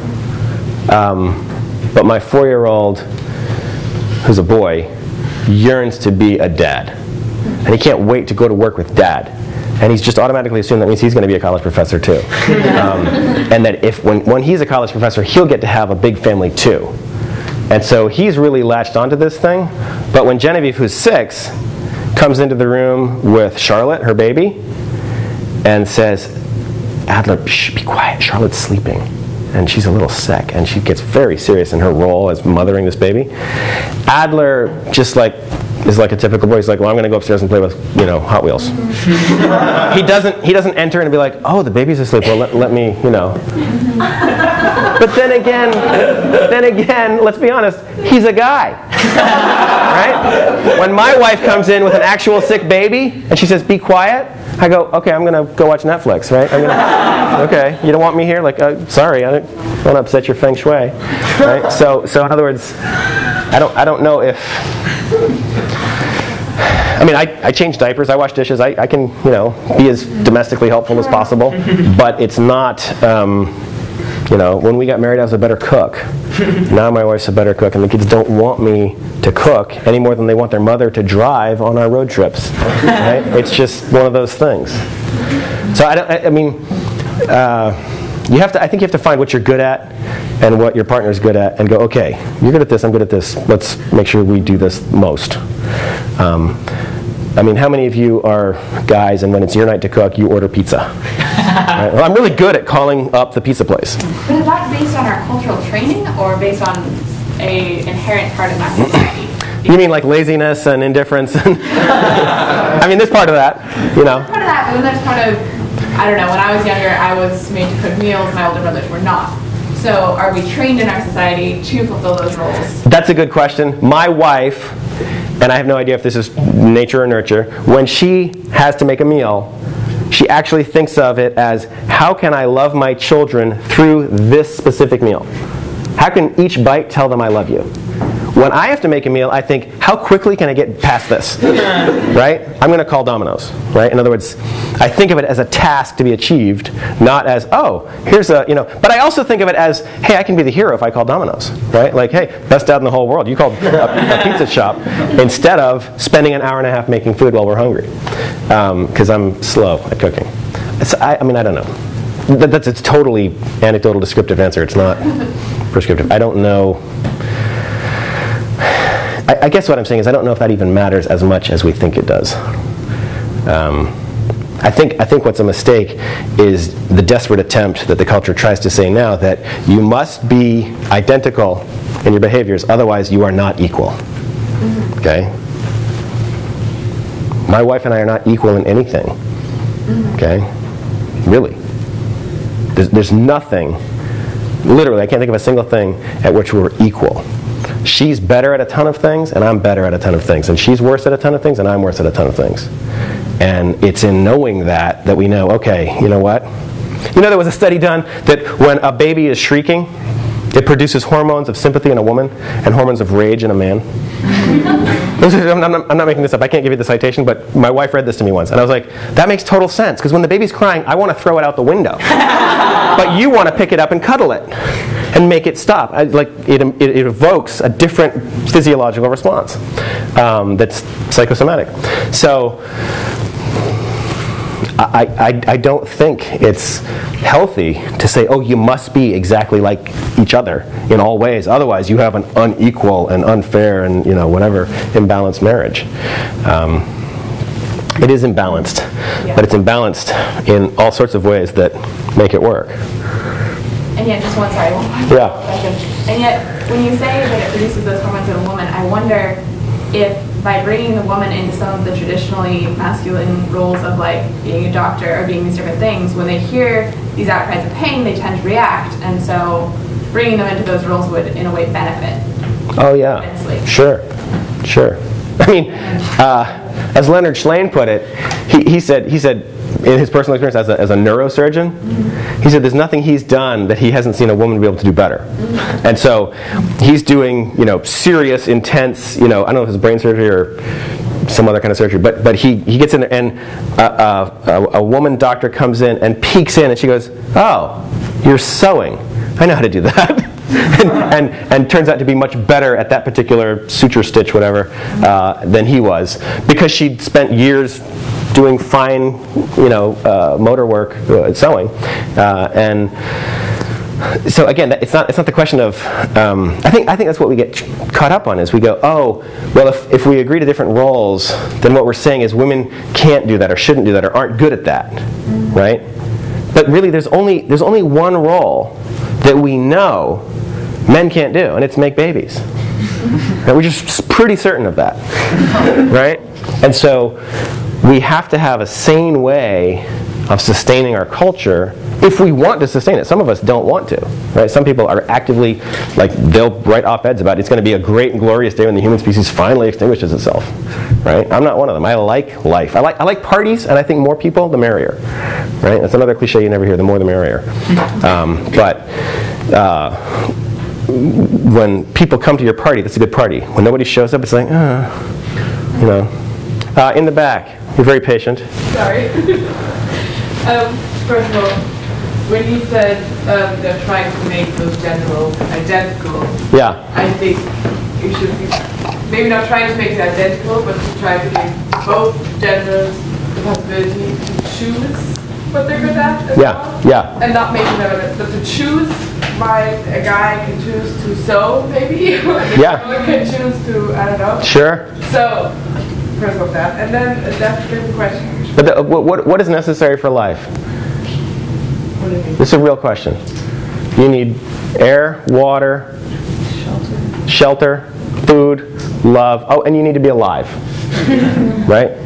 Speaker 2: but my 4-year-old, who's a boy, yearns to be a dad. And he can't wait to go to work with dad. And he's just automatically assumed that means he's going to be a college professor too. And that when he's a college professor, he'll get to have a big family too. And so he's really latched onto this thing. But when Genevieve, who's 6, comes into the room with Charlotte, her baby, and says, Adler, shh, be quiet, Charlotte's sleeping. And she's a little sick, and she gets very serious in her role as mothering this baby. Adler just is like a typical boy. He's like, well, I'm going to go upstairs and play with, Hot Wheels. He doesn't enter and be like, oh, the baby's asleep. Well, let me, But then again, let's be honest, he's a guy, right? When my wife comes in with an actual sick baby and she says, be quiet, I go, okay, I'm going to go watch Netflix, right? Okay, you don't want me here? Sorry, I don't want to upset your feng shui, right? So in other words, I don't know if, I change diapers, I wash dishes, I can, be as domestically helpful as possible, but it's not, when we got married, I was a better cook. Now my wife's a better cook, and the kids don't want me to cook any more than they want their mother to drive on our road trips. Right? It's just one of those things. So I think you have to find what you're good at and what your partner's good at, and go, okay, you're good at this, I'm good at this. Let's make sure we do this most. How many of you are guys, and when it's your night to cook, you order pizza? Right? Well, I'm really good at calling up the pizza place.
Speaker 4: But is that based on our cultural training or based on an inherent part of that society?
Speaker 2: You mean like laziness and indifference? There's part of that,
Speaker 4: There's part of that, but then there's part of, I don't know, when I was younger, I was made to cook meals, my older brothers were not. So are we trained in our society to fulfill those roles? That's
Speaker 2: a good question. My wife, and I have no idea if this is nature or nurture, when she has to make a meal, she actually thinks of it as, how can I love my children through this specific meal? How can each bite tell them I love you? When I have to make a meal, I think, how quickly can I get past this? Right? I'm going to call Domino's. Right? In other words, I think of it as a task to be achieved, not as, oh, here's a, But I also think of it as, hey, I can be the hero if I call Domino's. Right? Like, hey, best dad in the whole world. You called a pizza shop instead of spending an hour and a half making food while we're hungry. Because I'm slow at cooking. So I don't know. That's a totally anecdotal descriptive answer. It's not prescriptive. I don't know. I guess what I'm saying is I don't know if that even matters as much as we think it does. I think what's a mistake is the desperate attempt that the culture tries to say now that you must be identical in your behaviors, otherwise you are not equal. Okay? My wife and I are not equal in anything. Okay? Really. There's nothing, literally, I can't think of a single thing at which we're equal. She's better at a ton of things, and I'm better at a ton of things. And she's worse at a ton of things, and I'm worse at a ton of things. And it's in knowing that we know, okay, you know what? There was a study done that when a baby is shrieking, it produces hormones of sympathy in a woman and hormones of rage in a man. I'm not making this up. I can't give you the citation, but my wife read this to me once, and I was like, that makes total sense, because when the baby's crying, I want to throw it out the window. But you want to pick it up and cuddle it and make it stop. It evokes a different physiological response that's psychosomatic. So I don't think it's healthy to say, oh, you must be exactly like each other in all ways. Otherwise, you have an unequal and unfair and whatever imbalanced marriage. It is imbalanced, but it's imbalanced in all sorts of ways that make it work.
Speaker 4: And yet, just one question. And yet, when you say that it produces those hormones in a woman, I wonder if by bringing the woman into some of the traditionally masculine roles of like being a doctor or being these different things, when they hear these outcries of pain, they tend to react, and so bringing them into those roles would, in a way, benefit.
Speaker 2: Oh yeah,
Speaker 4: immensely.
Speaker 2: Sure. I mean, as Leonard Schlane put it, he said in his personal experience as a neurosurgeon, he said there's nothing he's done that he hasn't seen a woman be able to do better. And so he's doing serious, intense, I don't know if it's brain surgery or some other kind of surgery, but he gets in there, and a woman doctor comes in and peeks in, and she goes, oh, you're sewing. I know how to do that. and turns out to be much better at that particular suture stitch, whatever, than he was, because she'd spent years doing fine, motor work, sewing, and so again, it's not the question of. I think that's what we get caught up on, is we go, oh, well, if we agree to different roles, then what we're saying is women can't do that or shouldn't do that or aren't good at that, right? But really, there's only one role that we know men can't do, and it's make babies. And we're just pretty certain of that, right? And so we have to have a sane way of sustaining our culture if we want to sustain it. Some of us don't want to, right? Some people are actively, they'll write op-eds about it's going to be a great and glorious day when the human species finally extinguishes itself, right? I'm not one of them. I like life. I like parties, and I think more people, the merrier, right? That's another cliche you never hear, the more the merrier. When people come to your party, that's a good party. When nobody shows up, it's like, in the back. You're very patient.
Speaker 5: Sorry. First of all, when you said they're trying to make those gender roles identical, I think you should be maybe not trying to make it identical, but to try to give both genders the possibility to choose what they're good at as well. And not making them, but to choose. A guy can choose to sew, maybe, and the girl can choose to, I don't know.
Speaker 2: Sure.
Speaker 5: So, first of that, and then that's the question.
Speaker 2: But what is necessary for life?
Speaker 5: What do you mean?
Speaker 2: This is a real question. You need air, water, shelter, food, love. Oh, and you need to be alive, right?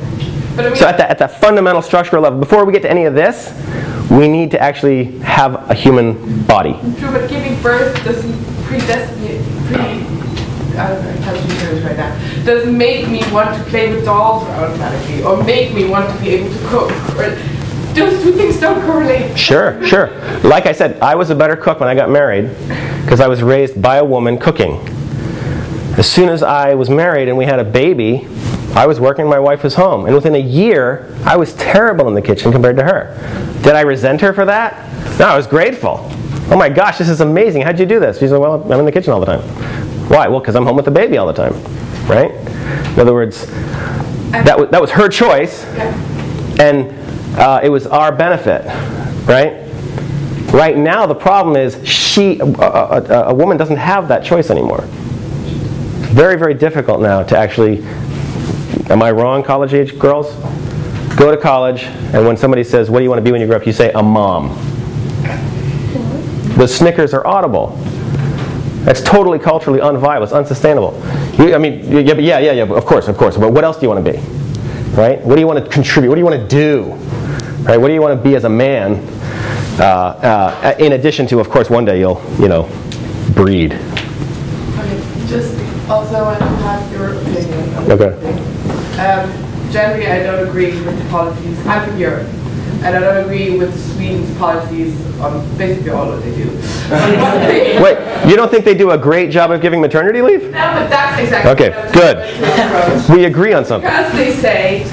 Speaker 5: But I mean,
Speaker 2: so at that fundamental structural level, before we get to any of this, we need to actually have a human body.
Speaker 5: True, but giving birth doesn't predestinate, I don't know how to use this right now, doesn't make me want to play with dolls automatically, or make me want to be able to cook. Or, those two things don't correlate.
Speaker 2: Sure. Like I said, I was a better cook when I got married because I was raised by a woman cooking. As soon as I was married and we had a baby, I was working, my wife was home. And within a year, I was terrible in the kitchen compared to her. Did I resent her for that? No, I was grateful. Oh my gosh, this is amazing. How'd you do this? She said, well, I'm in the kitchen all the time. Why? Well, because I'm home with the baby all the time. Right? In other words, that was her choice. And it was our benefit. Right? Right now, the problem is a woman doesn't have that choice anymore. It's very, very difficult now to actually... Am I wrong, college-age girls? Go to college, and when somebody says, what do you want to be when you grow up? You say, a mom. The snickers are audible. That's totally culturally unviable. It's unsustainable. Of course. But what else do you want to be? Right? What do you want to contribute? What do you want to do? Right? What do you want to be as a man? In addition to, of course, one day you'll, breed.
Speaker 5: Okay. Just also want to have your opinion.
Speaker 2: Okay.
Speaker 5: Generally, I don't agree with the policies. I'm from Europe. and I don't agree with Sweden's policies on basically all what they do.
Speaker 2: Wait, you don't think they do a great job of giving maternity leave?
Speaker 5: No, but that's exactly
Speaker 2: okay, good. We agree on something.
Speaker 5: Because they say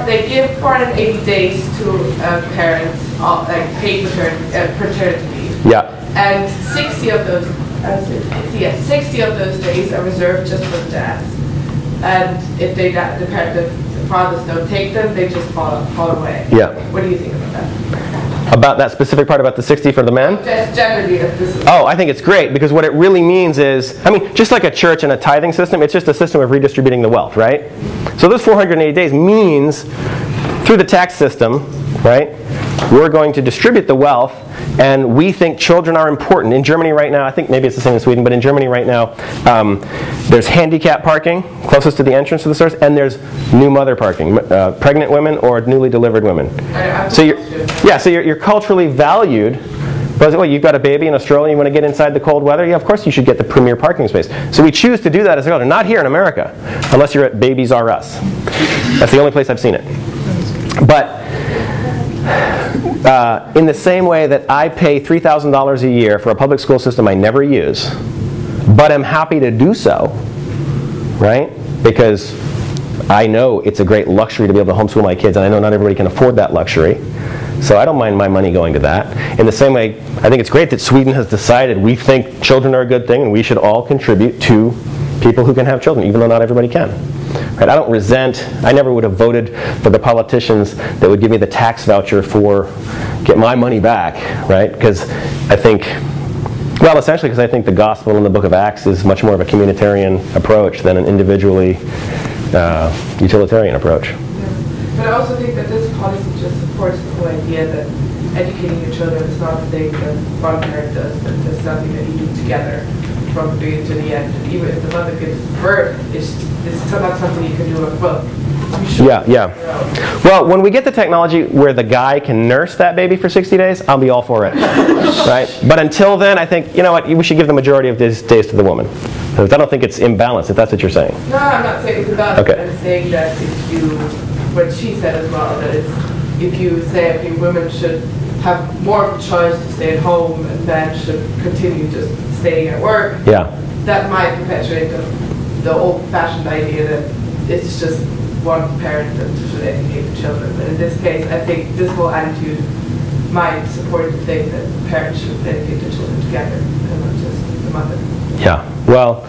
Speaker 5: they give 480 days to parents, like paid paternity leave.
Speaker 2: Yeah.
Speaker 5: And 60 of those, 60 of those days are reserved just for the dads. And if the fathers don't take them, they just fall away.
Speaker 2: Yeah.
Speaker 5: What do you think about that?
Speaker 2: About that specific part about the 60 for the men?
Speaker 5: Just generally, if this is...
Speaker 2: Oh, I think it's great, because what it really means is, I mean, just like a church and a tithing system, it's just a system of redistributing the wealth, right? So those 480 days means, through the tax system, right, we're going to distribute the wealth, and we think children are important. In Germany right now, I think maybe it's the same in Sweden, but in Germany right now, there's handicap parking closest to the entrance to the stores, and there's new mother parking, pregnant women or newly delivered women. So you're culturally valued. But well, you've got a baby in Australia, you want to get inside the cold weather? Yeah, of course you should get the premier parking space. So we choose to do that as a culture. Not here in America, unless you're at Babies R Us. That's the only place I've seen it. But in the same way that I pay $3,000 a year for a public school system I never use, but am happy to do so, right? Because I know it's a great luxury to be able to homeschool my kids, and I know not everybody can afford that luxury. So I don't mind my money going to that. In the same way, I think it's great that Sweden has decided we think children are a good thing and we should all contribute to people who can have children, even though not everybody can. Right? I don't resent, I never would have voted for the politicians that would give me the tax voucher for get my money back, right? Because I think, well, essentially because I think the gospel in the book of Acts is much more of a communitarian approach than an individually utilitarian approach.
Speaker 5: But I also think that this policy just supports the whole idea that educating your children is not a thing that one parent does, but it's something that you do together from the beginning to the end. And even if the mother gives birth, it's not something you can do at will.
Speaker 2: Yeah. Well, when we get the technology where the guy can nurse that baby for 60 days, I'll be all for it. Right? But until then, I think, you know what, we should give the majority of these days to the woman. Because I don't think it's imbalanced, if that's what you're saying.
Speaker 5: No, I'm not saying it's imbalanced.
Speaker 2: Okay.
Speaker 5: I'm saying that if you, what she said as well, that if you say, okay, women should have more of a choice to stay at home and men should continue just staying at work, that might perpetuate the old-fashioned idea that it's just one parent that should educate the children. But in this case, I think this whole attitude might support the thing that parents should educate their children together and not just the mother.
Speaker 2: Yeah, well,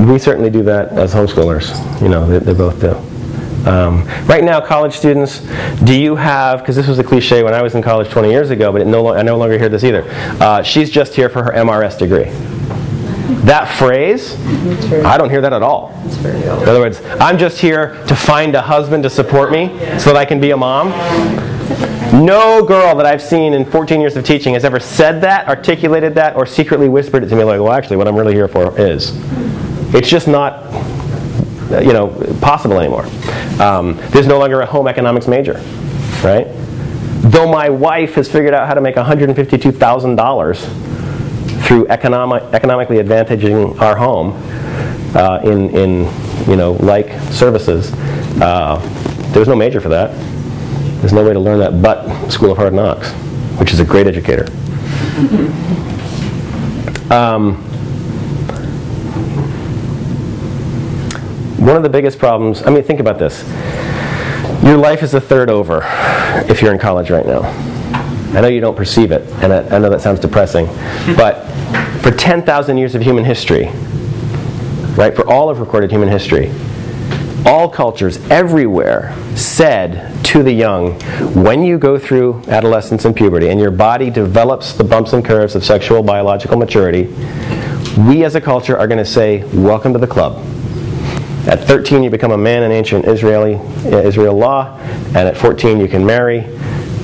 Speaker 2: we certainly do that as homeschoolers. You know, they both do. Right now, college students, do you have, because this was a cliche when I was in college 20 years ago, but I no longer hear this either, she's just here for her MRS degree. That phrase, I don't hear that at all. In other words, I'm just here to find a husband to support me so that I can be a mom. No girl that I've seen in 14 years of teaching has ever said that, articulated that, or secretly whispered it to me like, well, actually, what I'm really here for is. It's just not, possible anymore. There's no longer a home economics major, right? Though my wife has figured out how to make $152,000 through economically advantaging our home in like services, there's no major for that. There's no way to learn that but School of Hard Knocks, which is a great educator. One of the biggest problems, I mean, think about this. Your life is a third over if you're in college right now. I know you don't perceive it, and I know that sounds depressing, but for 10,000 years of human history, right, for all of recorded human history, all cultures everywhere said to the young, when you go through adolescence and puberty and your body develops the bumps and curves of sexual biological maturity, we as a culture are going to say, welcome to the club. At 13 you become a man in ancient Israel law, and at 14 you can marry.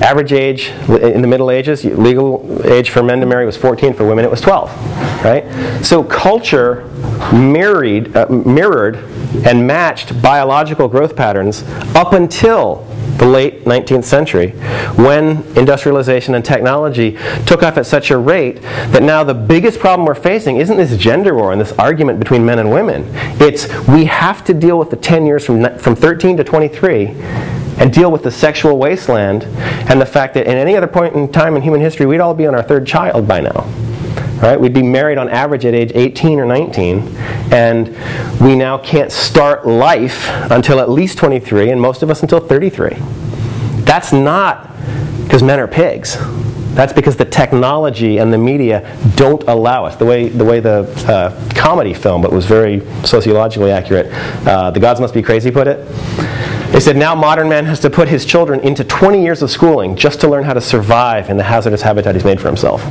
Speaker 2: Average age in the Middle Ages, legal age for men to marry was 14, for women it was 12. Right? So culture mirrored and matched biological growth patterns up until the late 19th century, when industrialization and technology took off at such a rate that now the biggest problem we're facing isn't this gender war and this argument between men and women. It's we have to deal with the 10 years from 13 to 23 and deal with the sexual wasteland and the fact that at any other point in time in human history, we'd all be on our third child by now. Right? We'd be married on average at age 18 or 19, and we now can't start life until at least 23, and most of us until 33. That's not because men are pigs. That's because the technology and the media don't allow us. The way the comedy film, but was very sociologically accurate, The Gods Must Be Crazy put it. They said now modern man has to put his children into 20 years of schooling just to learn how to survive in the hazardous habitat he's made for himself.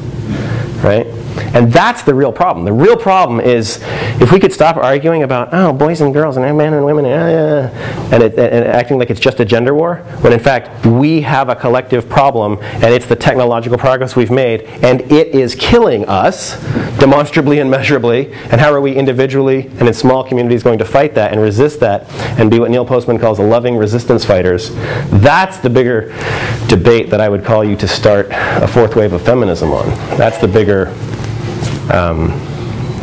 Speaker 2: Right? And that's the real problem. The real problem is if we could stop arguing about, oh, boys and girls and men and women, and acting like it's just a gender war, when in fact we have a collective problem, and it's the technological progress we've made, and it is killing us demonstrably and measurably. And how are we individually and in small communities going to fight that and resist that and be what Neil Postman calls loving resistance fighters? That's the bigger debate that I would call you to start a fourth wave of feminism on. That's the bigger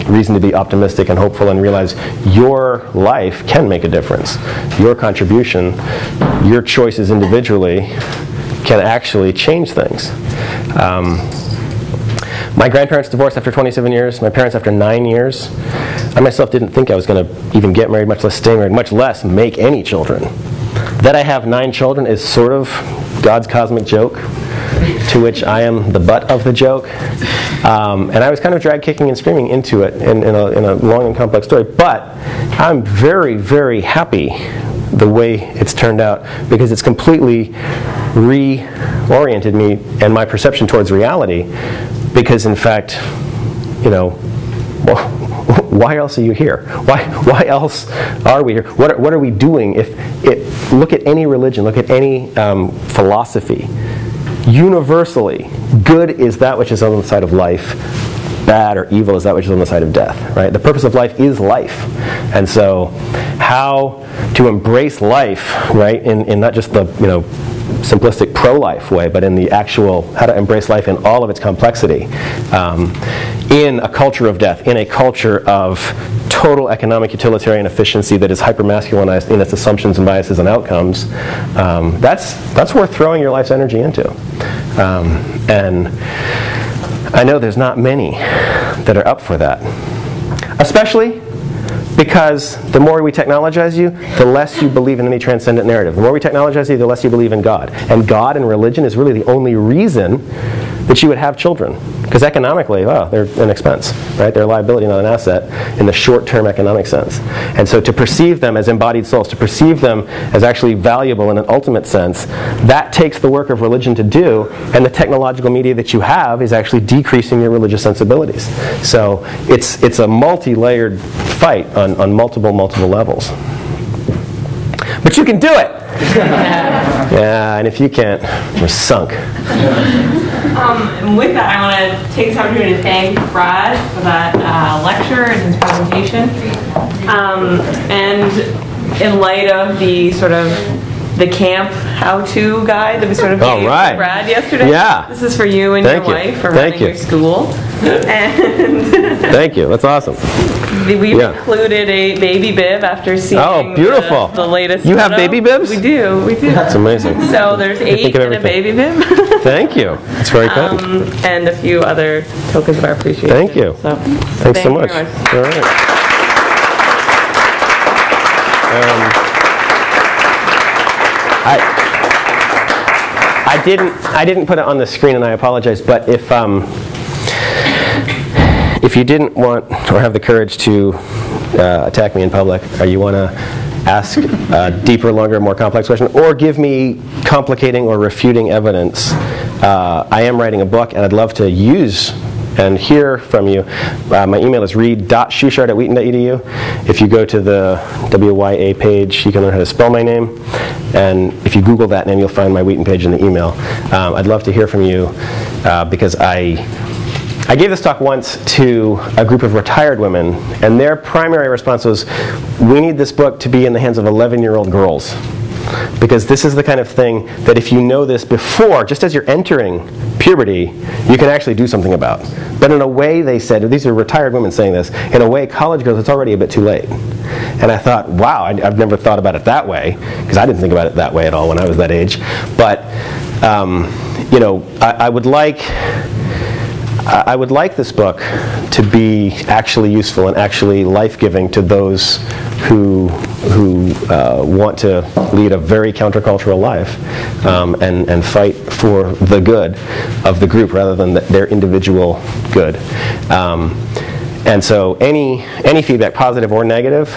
Speaker 2: reason to be optimistic and hopeful and realize your life can make a difference. Your contribution, your choices individually can actually change things. My grandparents divorced after 27 years, my parents after 9 years. I myself didn't think I was going to even get married, much less stay married, much less make any children. That I have 9 children is sort of God's cosmic joke, to which I am the butt of the joke. And I was kind of dragged kicking and screaming into it in a long and complex story. But I'm very, very happy the way it's turned out, because it's completely reoriented me and my perception towards reality. Because in fact, why else are you here? Why else are we here? What are we doing? If look at any religion, look at any philosophy. Universally, good is that which is on the side of life. Bad or evil is that which is on the side of death. Right? The purpose of life is life, and so how to embrace life, right? In not just the simplistic pro-life way, but in the actual how to embrace life in all of its complexity. In a culture of death, in a culture of total economic utilitarian efficiency that is hyper-masculinized in its assumptions and biases and outcomes, that's worth throwing your life's energy into. And I know there's not many that are up for that. Especially because the more we technologize you, the less you believe in any transcendent narrative. The more we technologize you, the less you believe in God. And God and religion is really the only reason that you would have children. Because economically, they're an expense, right? They're a liability, not an asset, in the short-term economic sense. And so to perceive them as embodied souls, to perceive them as actually valuable in an ultimate sense, that takes the work of religion to do, and the technological media that you have is actually decreasing your religious sensibilities. So it's a multi-layered fight on multiple levels. But you can do it! Yeah, and if you can't, we're sunk.
Speaker 6: And with that, I want to take this opportunity to thank Brad for that lecture and his presentation. And in light of the sort of the camp how-to guide that we sort of gave to Brad yesterday, this is for you and your wife for running your school. And
Speaker 2: thank you. That's awesome.
Speaker 6: We've included a baby bib after seeing
Speaker 2: beautiful.
Speaker 6: The latest
Speaker 2: You
Speaker 6: photo.
Speaker 2: have baby bibs?
Speaker 6: We do.
Speaker 2: That's amazing.
Speaker 6: So there's 8 in a baby bib.
Speaker 2: Thank you. It's very kind.
Speaker 6: And a few other tokens of our appreciation.
Speaker 2: Thank you.
Speaker 6: So,
Speaker 2: Thanks so much. All right. I didn't put it on the screen, and I apologize. But if you didn't want or have the courage to attack me in public, or you want to ask a deeper, longer, more complex question, or give me complicating or refuting evidence, I am writing a book, and I'd love to use and hear from you. My email is read.schuchardt@wheaton.edu. If you go to the WYA page, you can learn how to spell my name. And if you Google that name, you'll find my Wheaton page in the email. I'd love to hear from you because I gave this talk once to a group of retired women, and their primary response was, we need this book to be in the hands of 11-year-old girls. Because this is the kind of thing that if you know this before, just as you're entering puberty, you can actually do something about. But in a way, they said, these are retired women saying this, in a way, college girls, it's already a bit too late. And I thought, wow, I've never thought about it that way, because I didn't think about it that way at all when I was that age. But, you know, I would like this book to be actually useful and actually life-giving to those who want to lead a very countercultural life and fight for the good of the group rather than their individual good. And so any feedback, positive or negative,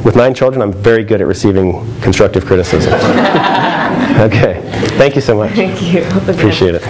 Speaker 2: with 9 children, I'm very good at receiving constructive criticism. Okay, thank you so much.
Speaker 6: Thank you.
Speaker 2: Appreciate it.